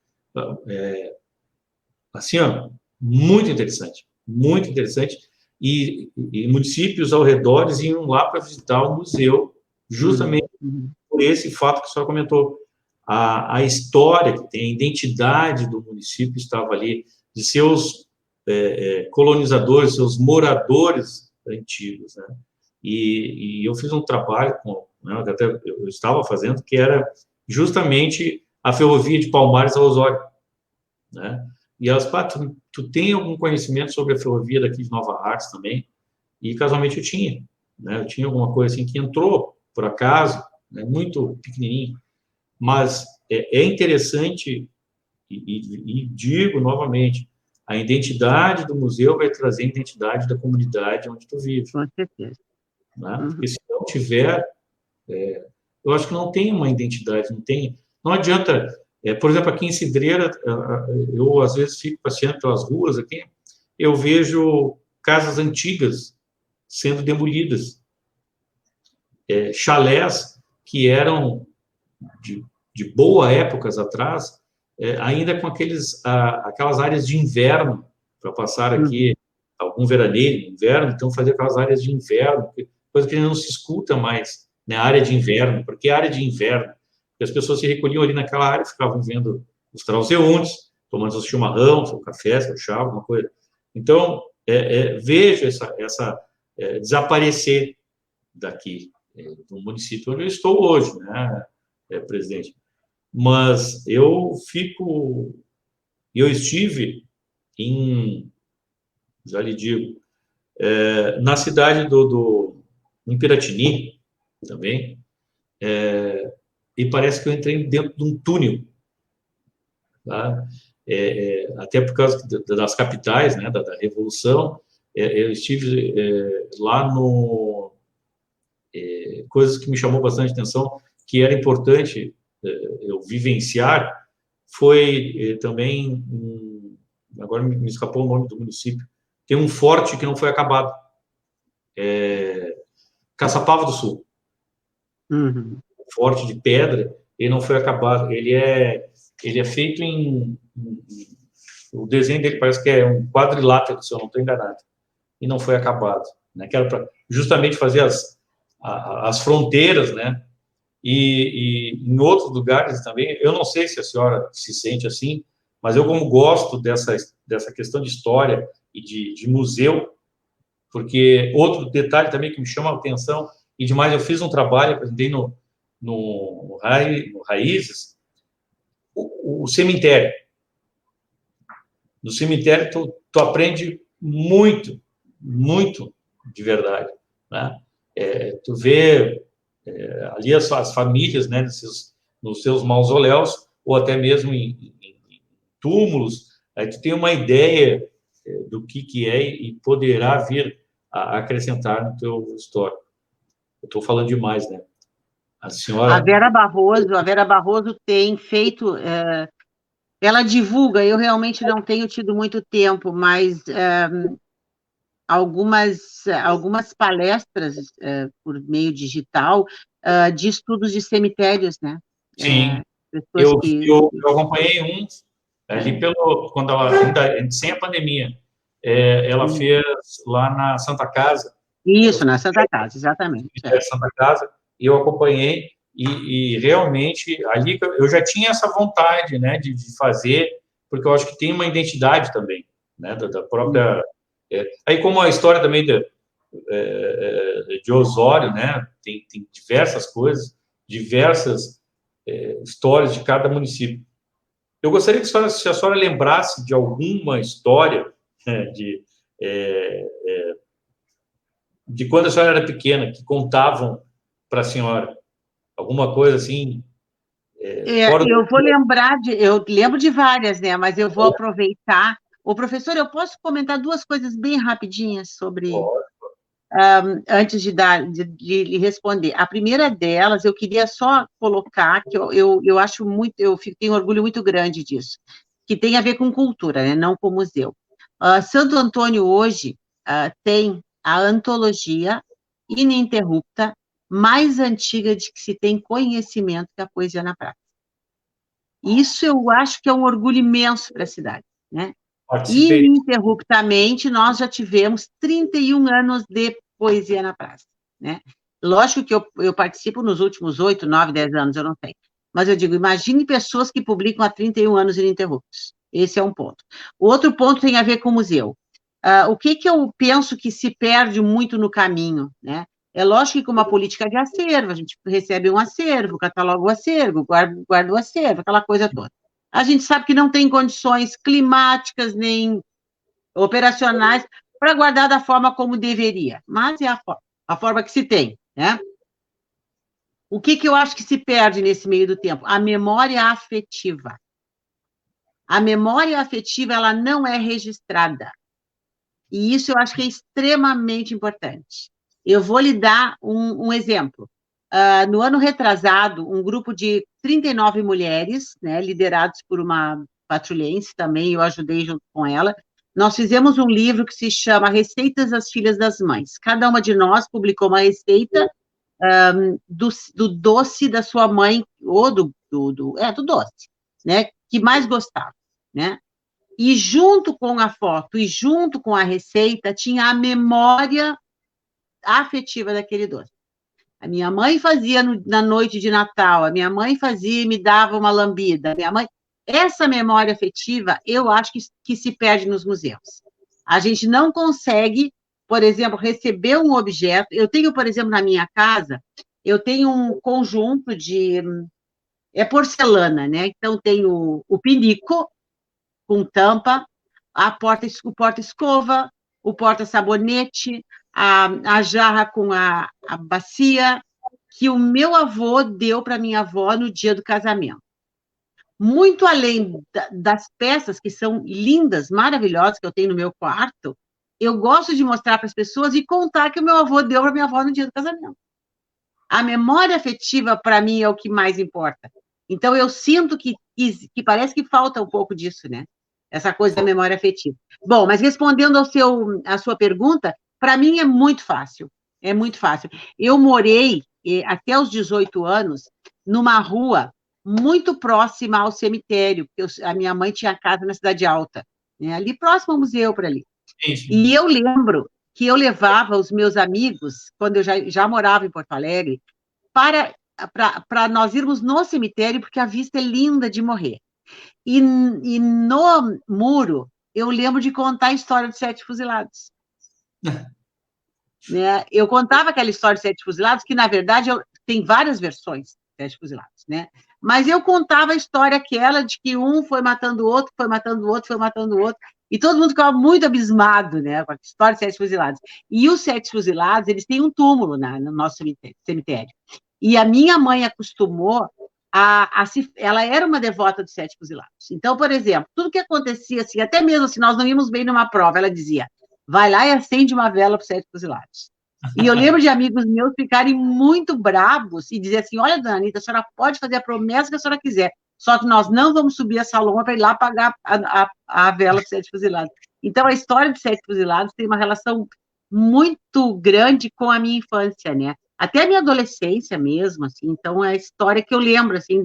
S2: Assim, ó, muito interessante, e municípios ao redor iam lá para visitar o museu, justamente por esse fato que a senhora comentou, a história que tem, a identidade do município estava ali, de seus colonizadores, seus moradores antigos, né? E eu fiz um trabalho né, até eu estava fazendo, que era justamente a ferrovia de Palmares a Osório, né? E elas, tu tem algum conhecimento sobre a ferrovia daqui de Nova Hartz também? E casualmente eu tinha, né? Eu tinha alguma coisa assim que entrou, por acaso, né? Muito pequenininho, mas é interessante, e digo novamente, a identidade do museu vai trazer a identidade da comunidade onde tu vive.
S3: Com certeza.
S2: Né? Porque se não tiver, eu acho que não tem uma identidade, não adianta. Por exemplo, aqui em Cidreira, eu às vezes fico passeando pelas ruas aqui, eu vejo casas antigas sendo demolidas, chalés que eram de boa épocas atrás, ainda com aquelas áreas de inverno, para passar aqui algum veraneio, inverno, então fazer aquelas áreas de inverno, coisa que não se escuta mais né, a área de inverno. Por que área de inverno? Porque as pessoas se recolhiam ali naquela área, ficavam vendo os transeuntes, tomando seu chimarrão, seu café, seu chá, alguma coisa. Então, vejo essa desaparecer daqui, do município onde eu estou hoje, né, presidente? Mas eu estive já lhe digo, na cidade em Piratini, também, e parece que eu entrei dentro de um túnel, tá? Até por causa das capitais, né, da Revolução, eu estive lá coisas que me chamou bastante atenção, que era importante eu vivenciar, foi também, agora me escapou o nome do município, tem um forte que não foi acabado, Caçapava do Sul.
S3: Uhum.
S2: Forte de pedra, ele não foi acabado, ele é feito o desenho dele parece que é um quadrilátero, se eu não estou enganado, e não foi acabado, né? Que era para justamente fazer as fronteiras, né? E em outros lugares também, eu não sei se a senhora se sente assim, mas eu, como gosto dessa questão de história e de museu, porque outro detalhe também que me chama a atenção, e demais, eu fiz um trabalho, apresentei no Raízes, o cemitério. No cemitério, tu aprende muito, muito de verdade, né? Tu vê ali as famílias, né, nos seus mausoléus, ou até mesmo em túmulos, aí tu tem uma ideia do que é e poderá vir a acrescentar no teu histórico. Eu estou falando demais, né? A senhora...
S3: A Vera Barroso tem feito... ela divulga, eu realmente não tenho tido muito tempo, mas algumas palestras por meio digital de estudos de cemitérios, né?
S2: Sim,
S3: Pessoas
S2: eu acompanhei ali quando ela, ainda sem a pandemia, ela fez lá na Santa Casa.
S3: Isso, na Santa Casa, exatamente.
S2: Santa Casa, e eu acompanhei, e realmente ali eu já tinha essa vontade, né, de fazer, porque eu acho que tem uma identidade também, né, da própria... aí como a história também de Osório, né, tem diversas coisas, diversas histórias de cada município. Eu gostaria que se a senhora lembrasse de alguma história, né, de quando a senhora era pequena, que contavam para a senhora alguma coisa assim.
S3: Eu vou lembrar eu lembro de várias, né? Mas eu vou aproveitar. Ô, professor, eu posso comentar duas coisas bem rapidinhas sobre... antes de lhe responder. A primeira delas, eu queria só colocar que eu acho muito, tenho orgulho muito grande disso, que tem a ver com cultura, né, não com museu. Santo Antônio hoje tem a antologia ininterrupta mais antiga de que se tem conhecimento que a Poesia na Praça. Isso eu acho que é um orgulho imenso para a cidade, né? Ininterruptamente, nós já tivemos 31 anos de Poesia na Praça, né? Lógico que eu participo nos últimos 8, 9, 10 anos, eu não tenho. Mas eu digo, imagine pessoas que publicam há 31 anos ininterruptos. Esse é um ponto. O outro ponto tem a ver com o museu. O que eu penso que se perde muito no caminho, né? É lógico que com uma política de acervo, a gente recebe um acervo, cataloga o acervo, guarda o acervo, aquela coisa toda. A gente sabe que não tem condições climáticas nem operacionais para guardar da forma como deveria, mas é a forma que se tem, né? O que eu acho que se perde nesse meio do tempo? A memória afetiva. A memória afetiva, ela não é registrada. E isso eu acho que é extremamente importante. Eu vou lhe dar um exemplo. No ano retrasado, um grupo de 39 mulheres, né, liderados por uma patrulhense também, eu ajudei junto com ela, nós fizemos um livro que se chama Receitas das Filhas das Mães. Cada uma de nós publicou uma receita do doce da sua mãe, ou do doce, né, que mais gostava, né? E junto com a foto e junto com a receita tinha a memória afetiva daquele doce. A minha mãe fazia na noite de Natal, a minha mãe fazia e me dava uma lambida. Minha mãe... Essa memória afetiva, eu acho que se perde nos museus. A gente não consegue, por exemplo, receber um objeto. Eu tenho, por exemplo, na minha casa, eu tenho um conjunto de... É porcelana, né? Então, tem o pinico com tampa, o porta-escova, o porta-sabonete, a jarra com a bacia, que o meu avô deu para minha avó no dia do casamento. Muito além das peças, que são lindas, maravilhosas, que eu tenho no meu quarto, eu gosto de mostrar para as pessoas e contar que o meu avô deu para minha avó no dia do casamento. A memória afetiva, para mim, é o que mais importa. Então, eu sinto que parece que falta um pouco disso, né? Essa coisa da memória afetiva. Bom, mas respondendo à sua pergunta, para mim é muito fácil. É muito fácil. Eu morei, até os 18 anos, numa rua muito próxima ao cemitério, porque a minha mãe tinha casa na Cidade Alta, né? Ali próximo ao museu, por ali.
S2: Sim.
S3: E eu lembro que eu levava os meus amigos, quando eu já morava em Porto Alegre, para nós irmos no cemitério, porque a vista é linda de morrer. E no muro, eu lembro de contar a história dos 7 fuzilados. Né? Eu contava aquela história dos 7 fuzilados, que, na verdade, tem várias versões de 7 fuzilados, né? Mas eu contava a história aquela de que um foi matando o outro, foi matando o outro, foi matando o outro, e todo mundo ficava muito abismado, né, com a história dos 7 fuzilados. E os 7 fuzilados, eles têm um túmulo no nosso cemitério. E a minha mãe acostumou ela era uma devota dos 7 fuzilados. Então, por exemplo, tudo que acontecia, assim, até mesmo se nós não íamos bem numa prova, ela dizia, vai lá e acende uma vela para os 7 fuzilados. E eu lembro de amigos meus ficarem muito bravos e dizer assim, olha, dona Anitta, a senhora pode fazer a promessa que a senhora quiser, só que nós não vamos subir essa loma para ir lá pagar a vela para os 7 fuzilados. Então, a história dos 7 fuzilados tem uma relação muito grande com a minha infância, né? Até a minha adolescência mesmo, assim. Então, é a história que eu lembro, assim,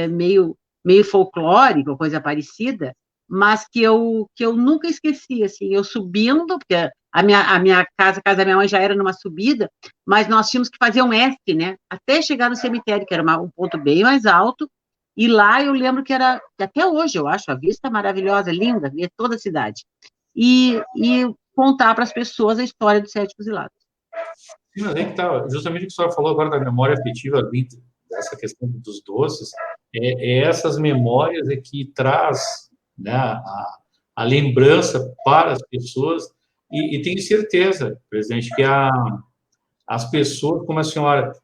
S3: meio folclórica, coisa parecida, mas que eu nunca esqueci, assim, eu subindo, porque a minha casa da minha mãe já era numa subida, mas nós tínhamos que fazer um S, né, até chegar no cemitério, que era um ponto bem mais alto, e lá eu lembro que até hoje, eu acho, a vista maravilhosa, linda, ver toda a cidade, e contar para as pessoas a história dos 7 fuzilados.
S2: Sim, mas é que tá, justamente o que a senhora falou agora da memória afetiva, dessa questão dos doces, essas memórias é que traz, né, a lembrança para as pessoas, e tenho certeza, presidente, que as pessoas, como a senhora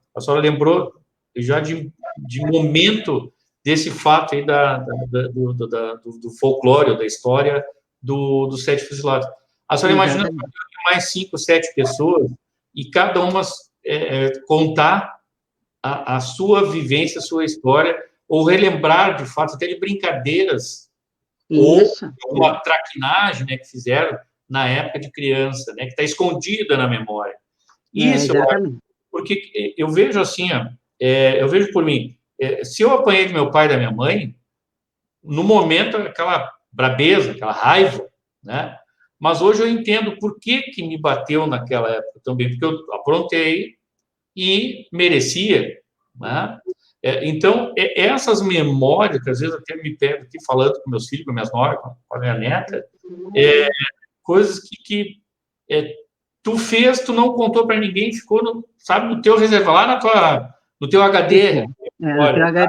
S2: lembrou já de momento desse fato aí do folclore, da história dos 7 fuzilados. A senhora imagina mais 5, 7 pessoas e cada uma contar a sua vivência, a sua história, ou relembrar, de fato, até de brincadeiras,
S3: isso,
S2: ou uma traquinagem, né, que fizeram na época de criança, né, que está escondida na memória. Isso, porque eu vejo assim, eu vejo por mim, se eu apanhei do meu pai e da minha mãe, no momento, aquela brabeza, aquela raiva, né? Mas hoje eu entendo por que me bateu naquela época também, porque eu aprontei e merecia, né? Então, essas memórias, que às vezes até me pego aqui falando com meus filhos, com minhas noras, com a minha neta, coisas que tu fez, tu não contou para ninguém, ficou no teu reserva, lá no teu HD.
S3: No teu HD.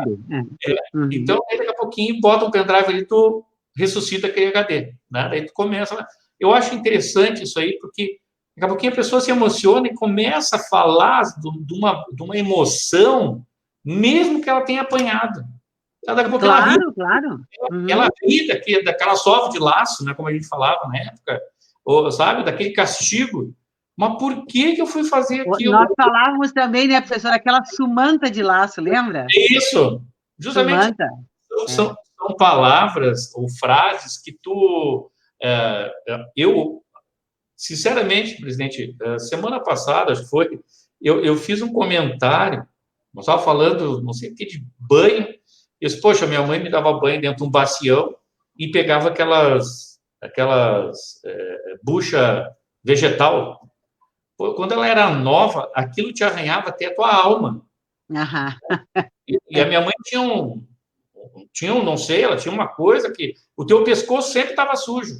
S2: Então, aí, daqui a pouquinho, bota um pendrive ali, tu ressuscita aquele HD, né? Daí tu começa. Eu acho interessante isso aí, porque daqui a pouquinho a pessoa se emociona e começa a falar de uma emoção, mesmo que ela tenha apanhado. Daqui a pouco
S3: claro.
S2: Ela ri daquela sova de laço, né, como a gente falava na época, ou, sabe, daquele castigo. Mas por que eu fui fazer aquilo?
S3: Nós falávamos também, né, professora, aquela sumanta de laço, lembra?
S2: Isso, justamente. São palavras ou frases que eu, sinceramente, presidente, semana passada, acho que foi, eu fiz um comentário, nós estávamos falando, não sei o que, de banho, eu disse, poxa, minha mãe me dava banho dentro de um bacião e pegava aquelas bucha vegetal. quando ela era nova, aquilo te arranhava até a tua alma. E a minha mãe tinha não sei, ela tinha uma coisa que o teu pescoço sempre estava sujo.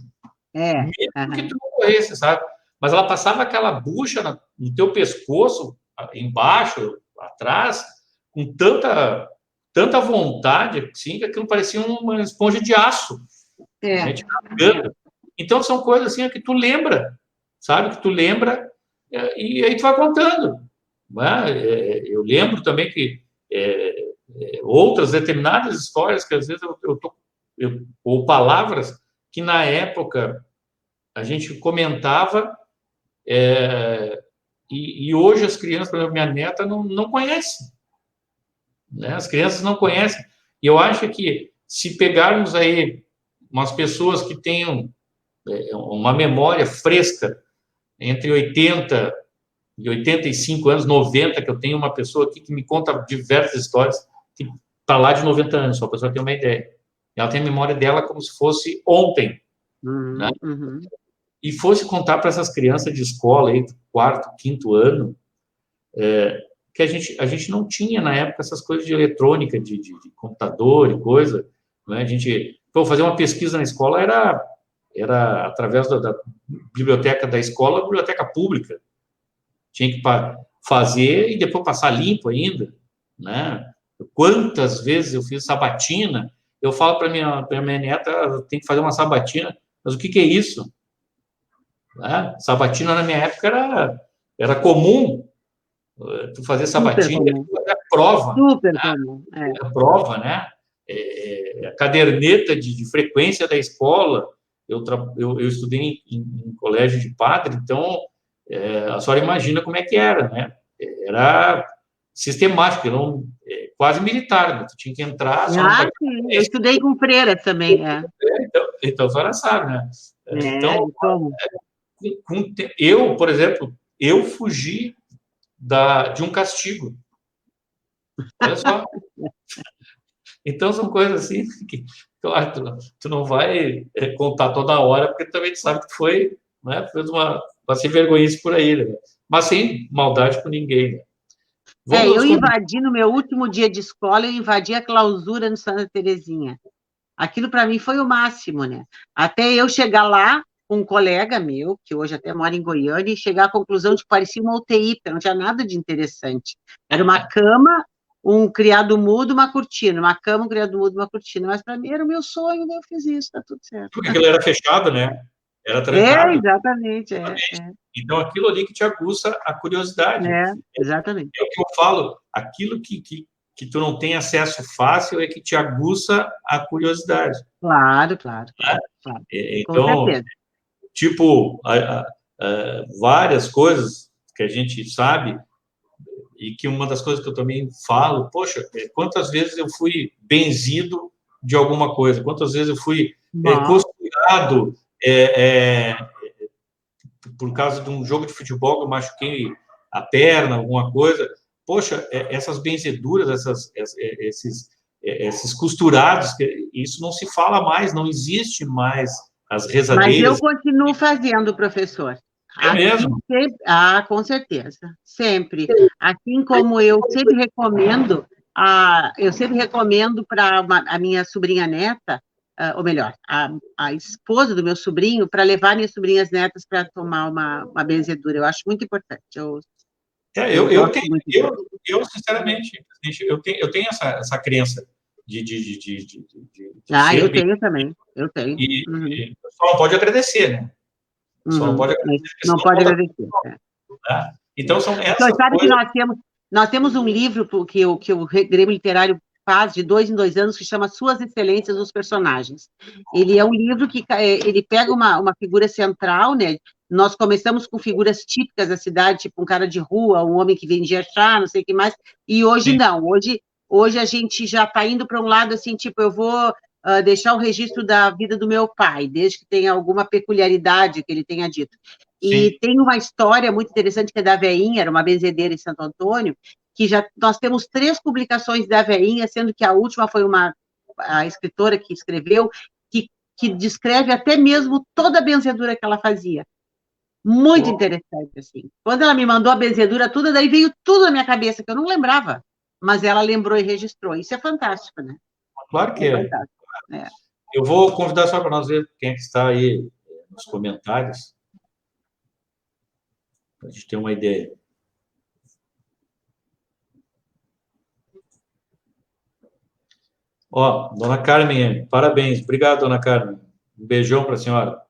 S2: Mesmo que tu não corresse, sabe? Mas ela passava aquela bucha no teu pescoço, embaixo, atrás, com tanta vontade, assim, que aquilo parecia uma esponja de aço. Né? Então, são coisas assim que tu lembra, sabe? Que tu lembra e aí tu vai contando. Né? Eu lembro também que outras determinadas histórias que às vezes ou palavras que na época a gente comentava e hoje as crianças, por exemplo, minha neta não conhecem. Né? As crianças não conhecem. E eu acho que se pegarmos aí umas pessoas que tenham uma memória fresca entre 80 e 85 anos, 90, que eu tenho uma pessoa aqui que me conta diversas histórias, que está lá de 90 anos, só para a pessoa ter uma ideia. Ela tem a memória dela como se fosse ontem. Né? E fosse contar para essas crianças de escola, aí, quarto, quinto ano, que a gente não tinha, na época, essas coisas de eletrônica, de computador e coisa. Né? A gente, fazer uma pesquisa na escola era através da biblioteca da escola, biblioteca pública. Tinha que fazer e depois passar limpo ainda. Né? Quantas vezes eu fiz sabatina, eu falo para minha neta, tem que fazer uma sabatina, mas o que é isso? Né? Sabatina, na minha época, era comum tu fazer sabatina, fazer a prova.
S3: Super
S2: né?
S3: comum.
S2: A prova, né? A caderneta de frequência da escola. Eu estudei em colégio de padre, então a senhora imagina como é que era, né? Era sistemático, quase militar, né? Tu tinha que entrar.
S3: Sim, eu estudei com freira também.
S2: Então a senhora sabe, né? Então, eu, por exemplo, eu fugi de um castigo. Olha só. Então, são coisas assim que, claro, tu não vai contar toda hora, porque tu também sabe que tu foi, né, fez uma sem vergonhice por aí, né? Mas sem maldade com ninguém. Né?
S3: Eu invadi, no meu último dia de escola, eu invadi a clausura no Santa Terezinha. Aquilo, para mim, foi o máximo, né? Até eu chegar lá, um colega meu, que hoje até mora em Goiânia, e chegar à conclusão de que parecia uma UTI, porque não tinha nada de interessante. Era uma cama, um criado mudo, uma cortina. Uma cama, um criado mudo, uma cortina. Mas, para mim, era o meu sonho, eu fiz isso, tá tudo certo.
S2: Porque aquilo era fechado, né? Era trancado.
S3: Exatamente.
S2: Então, aquilo ali que te aguça a curiosidade.
S3: Exatamente.
S2: É o que eu falo, aquilo que tu não tem acesso fácil é que te aguça a curiosidade.
S3: Claro.
S2: Então, tipo, várias coisas que a gente sabe, e que uma das coisas que eu também falo, poxa, quantas vezes eu fui benzido de alguma coisa, quantas vezes eu fui costurado por causa de um jogo de futebol que eu machuquei a perna, alguma coisa. Poxa, essas benzeduras, esses costurados, isso não se fala mais, não existe mais as rezadeiras.
S3: Mas eu continuo fazendo, professor.
S2: Mesmo?
S3: Sempre, com certeza, sempre. Assim como eu sempre recomendo para a minha sobrinha neta, ou melhor, a esposa do meu sobrinho, para levar minhas sobrinhas netas para tomar uma benzedura. Eu acho muito importante. Eu
S2: sinceramente, eu tenho essa crença de
S3: eu tenho também, eu tenho.
S2: E só não pode agradecer, né? Só não pode agradecer.
S3: Não pode agradecer.
S2: Né? Então, são essas
S3: coisas... Sabe
S2: coisas...
S3: que nós temos um livro que o Grêmio Literário faz de 2 em 2 anos, que chama Suas Excelências dos Personagens. Ele é um livro que ele pega uma figura central, né? Nós começamos com figuras típicas da cidade, tipo um cara de rua, um homem que vendia chá, não sei o que mais, e hoje não. Hoje a gente já está indo para um lado assim, tipo, eu vou deixar o registro da vida do meu pai, desde que tenha alguma peculiaridade que ele tenha dito. E tem uma história muito interessante que é da Veinha, era uma benzedeira em Santo Antônio, que nós temos 3 publicações da Veinha, sendo que a última foi a escritora que escreveu, que descreve até mesmo toda a benzedura que ela fazia. Muito interessante, assim. Quando ela me mandou a benzedura toda, daí veio tudo na minha cabeça, que eu não lembrava. Mas ela lembrou e registrou. Isso é fantástico, né?
S2: Claro que é.
S3: Fantástico. É.
S2: Eu vou convidar só para nós ver quem é que está aí nos comentários, para a gente ter uma ideia. Ó, dona Carmen, parabéns. Obrigado, dona Carmen. Um beijão para a senhora.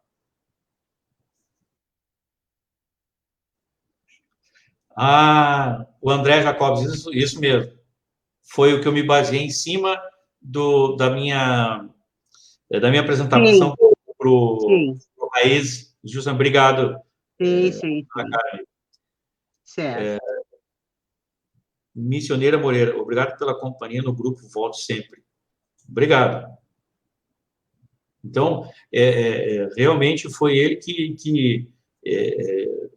S2: Ah, o André Jacobs, isso mesmo. Foi o que eu me baseei em cima da minha apresentação para o Raiz. Justamente, obrigado.
S3: Sim. Certo.
S2: Missioneira Moreira, obrigado pela companhia no grupo, volto sempre. Obrigado. Então, realmente foi ele que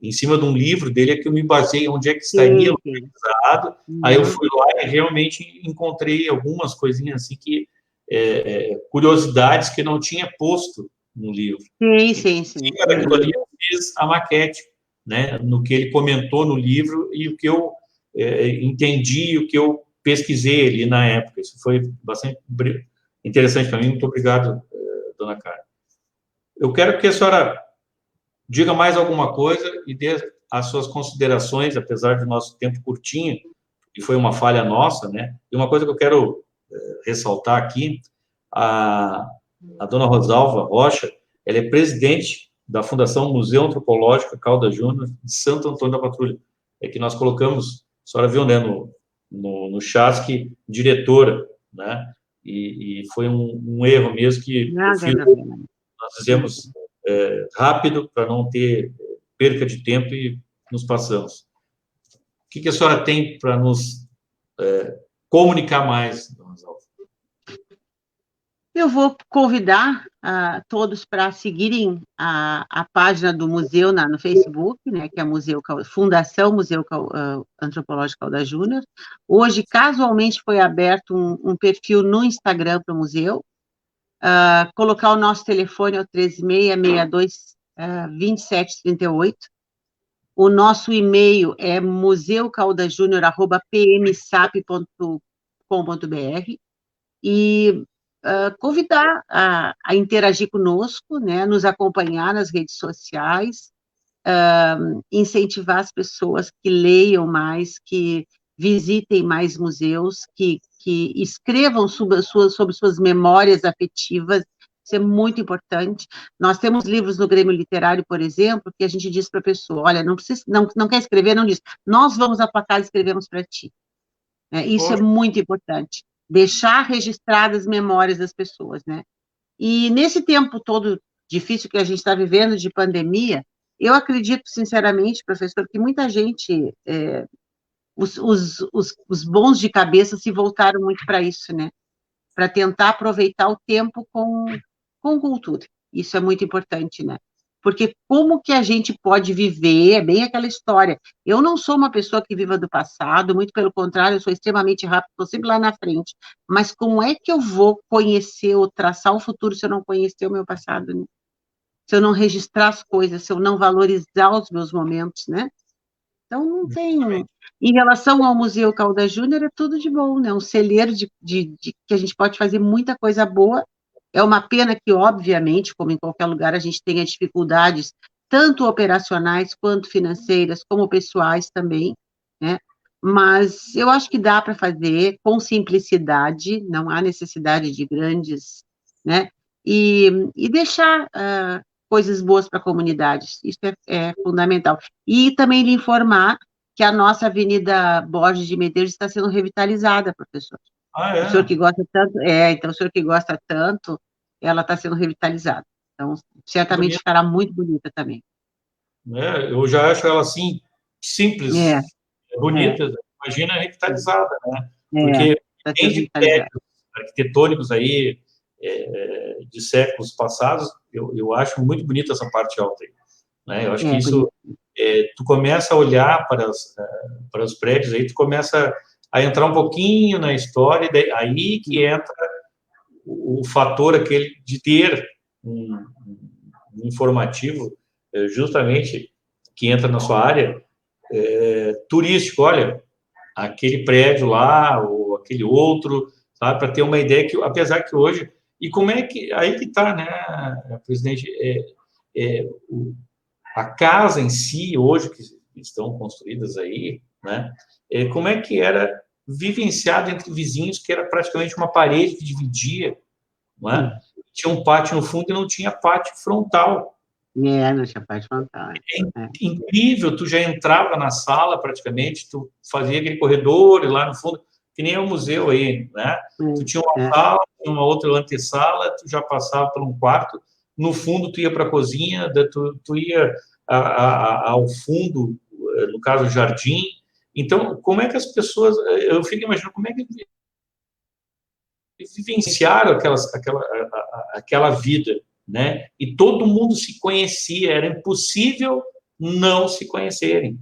S2: em cima de um livro dele, é que eu me baseei onde é que estaria localizado. Aí eu fui lá e realmente encontrei algumas coisinhas assim que curiosidades que não tinha posto no livro.
S3: Sim.
S2: Aquilo ali eu fiz a maquete, né, no que ele comentou no livro e o que eu entendi, o que eu pesquisei ali na época. Isso foi bastante interessante para mim. Muito obrigado, dona Carmen. Eu quero que a senhora diga mais alguma coisa e dê as suas considerações, apesar do nosso tempo curtinho, que foi uma falha nossa, né? E uma coisa que eu quero ressaltar aqui, a dona Rosalva Rocha, ela é presidente da Fundação Museu Antropológico Caldas Júnior de Santo Antônio da Patrulha. É que nós colocamos, a senhora viu, né, no Chasque, diretora, né? E foi um erro mesmo que nós fizemos rápido para não ter perca de tempo e nos passamos. O que a senhora tem para nos comunicar mais, dona Rosalva?
S3: Eu vou convidar todos para seguirem a página do museu no Facebook, né, que é Fundação Museu Antropológico Caldas Júnior. Hoje, casualmente, foi aberto um perfil no Instagram para o museu. Colocar o nosso telefone é o 3662-2738. O nosso e-mail é museucaldasjunior@pmsap.com.br e convidar a interagir conosco, né, nos acompanhar nas redes sociais, incentivar as pessoas que leiam mais, que visitem mais museus, que escrevam sobre suas memórias afetivas. Isso é muito importante. Nós temos livros no Grêmio Literário, por exemplo, que a gente diz para a pessoa, olha, não quer escrever, não diz, nós vamos à tua casa e escrevemos para ti. Isso é muito importante. Deixar registradas as memórias das pessoas, né? E nesse tempo todo difícil que a gente está vivendo de pandemia, eu acredito, sinceramente, professor, que muita gente, os bons de cabeça se voltaram muito para isso, né? Para tentar aproveitar o tempo com cultura. Isso é muito importante, né? Porque como que a gente pode viver, é bem aquela história. Eu não sou uma pessoa que viva do passado, muito pelo contrário, eu sou extremamente rápida, estou sempre lá na frente. Mas como é que eu vou conhecer ou traçar o futuro se eu não conhecer o meu passado, né? Se eu não registrar as coisas, se eu não valorizar os meus momentos, né? Então, não tem... Em relação ao Museu Caldas Júnior, é tudo de bom, né? Um celeiro que a gente pode fazer muita coisa boa. É uma pena que, obviamente, como em qualquer lugar, a gente tenha dificuldades, tanto operacionais quanto financeiras, como pessoais também, né? Mas eu acho que dá para fazer com simplicidade, não há necessidade de grandes, né? E deixar coisas boas para a comunidade, isso é fundamental. E também lhe informar que a nossa Avenida Borges de Medeiros está sendo revitalizada, professor. O senhor que gosta tanto, então o senhor que gosta tanto, ela está sendo revitalizada. Então, certamente ficará muito bonita também.
S2: Eu já acho ela, assim, simples, bonita, imagina revitalizada, né? Porque tem de prédios arquitetônicos aí, de séculos passados, eu acho muito bonita essa parte alta aí, né? Eu acho que isso, tu começa a olhar para os prédios aí, tu começa a entrar um pouquinho na história, aí que entra o fator aquele de ter um informativo justamente que entra na sua área, turístico, olha, aquele prédio lá, ou aquele outro, sabe, para ter uma ideia que, apesar que hoje, e como é que, aí que está, né, presidente, a casa em si, hoje, que estão construídas aí, né, como é que era vivenciado entre vizinhos, que era praticamente uma parede que dividia, não é? Tinha um pátio no fundo e não tinha pátio frontal.
S3: Não tinha pátio frontal.
S2: Incrível, tu já entrava na sala praticamente, tu fazia aquele corredor e lá no fundo, que nem é o museu aí, né? Tu tinha uma sala, tinha uma outra antessala, tu já passava por um quarto, no fundo tu ia para a cozinha, tu ia ao fundo, no caso, o jardim. Então, como é que as pessoas... Eu fico imaginando como é que vivenciaram aquela vida, né? E todo mundo se conhecia, era impossível não se conhecerem.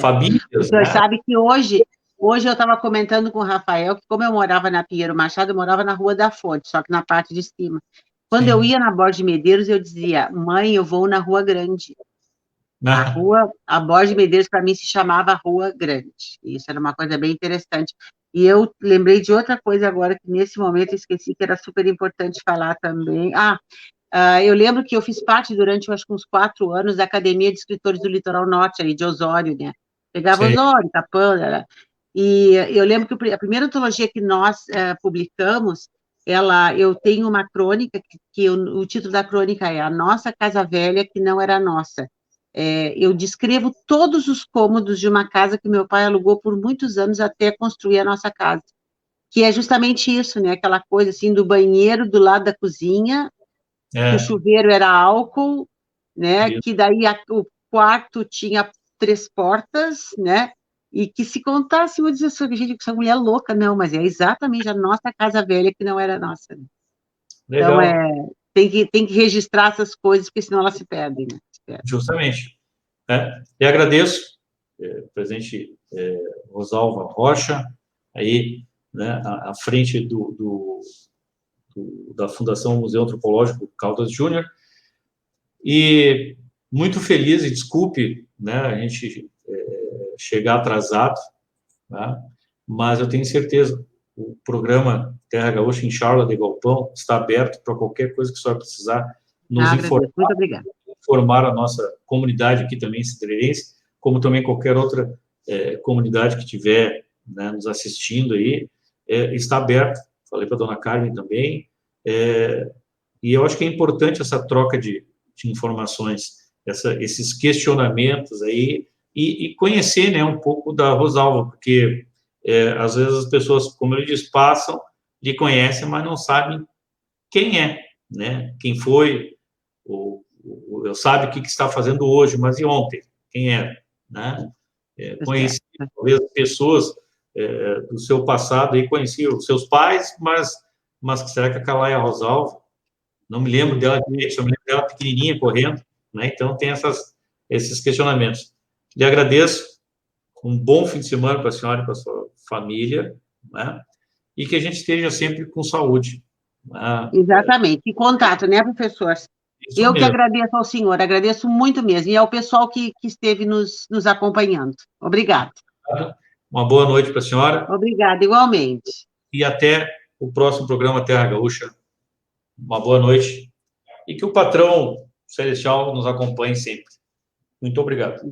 S2: Famílias,
S3: o senhor sabe que hoje eu estava comentando com o Rafael que, como eu morava na Pinheiro Machado, eu morava na Rua da Fonte, só que na parte de cima. Quando eu ia na Borges de Medeiros, eu dizia, mãe, eu vou na Rua Grande. A Borges de Medeiros, para mim, se chamava Rua Grande. Isso era uma coisa bem interessante. E eu lembrei de outra coisa agora, que nesse momento eu esqueci, que era super importante falar também. Eu lembro que eu fiz parte, durante, acho que uns 4 anos, da Academia de Escritores do Litoral Norte, ali de Osório, né? Pegava Osório, Capão, e eu lembro que a primeira antologia que nós publicamos, eu tenho uma crônica, que o título da crônica é A Nossa Casa Velha, que não era nossa. Eu descrevo todos os cômodos de uma casa que meu pai alugou por muitos anos até construir a nossa casa, que é justamente isso, né? Aquela coisa assim, do banheiro do lado da cozinha, que o chuveiro era álcool, né? Que daí o quarto tinha 3 portas, né? E que se contasse, eu dizia assim, gente, essa mulher é louca, não, mas é exatamente a nossa casa velha que não era nossa.
S2: Legal.
S3: Então, tem que registrar essas coisas, porque senão elas se perdem, né?
S2: Justamente. E agradeço, presidente Rosalva Rocha, aí, né, à frente da Fundação Museu Antropológico Caldas Júnior, e muito feliz, e desculpe, né, a gente chegar atrasado, né, mas eu tenho certeza, o programa Terra Gaúcha em Charla de Galpão está aberto para qualquer coisa que a senhora precisar nos informar.
S3: Muito obrigada.
S2: Informar a nossa comunidade aqui também, cidreirense, como também qualquer outra comunidade que estiver, né, nos assistindo aí, está aberto. Falei para a dona Carmen também, e eu acho que é importante essa troca de informações, esses questionamentos aí, e conhecer, né, um pouco da Rosalva, porque às vezes as pessoas, como ele diz, passam, lhe conhecem, mas não sabem quem é, né, quem foi, ou sabe o que está fazendo hoje, mas e ontem? Quem era? Né? Conheci, talvez, pessoas do seu passado, e conheci os seus pais, mas será que aquela é a Rosalva? Não me lembro dela direito, só me lembro dela pequenininha, correndo, né? Então, tem esses questionamentos. Lhe agradeço, um bom fim de semana para a senhora e para a sua família, né? E que a gente esteja sempre com saúde. Né?
S3: Exatamente, e contato, né, professor?
S2: Isso
S3: eu
S2: mesmo.
S3: Que agradeço ao senhor, agradeço muito mesmo, e ao pessoal que esteve nos acompanhando. Obrigada.
S2: Uma boa noite para a senhora.
S3: Obrigada, igualmente.
S2: E até o próximo programa Terra Gaúcha. Uma boa noite. E que o patrão celestial nos acompanhe sempre. Muito obrigado.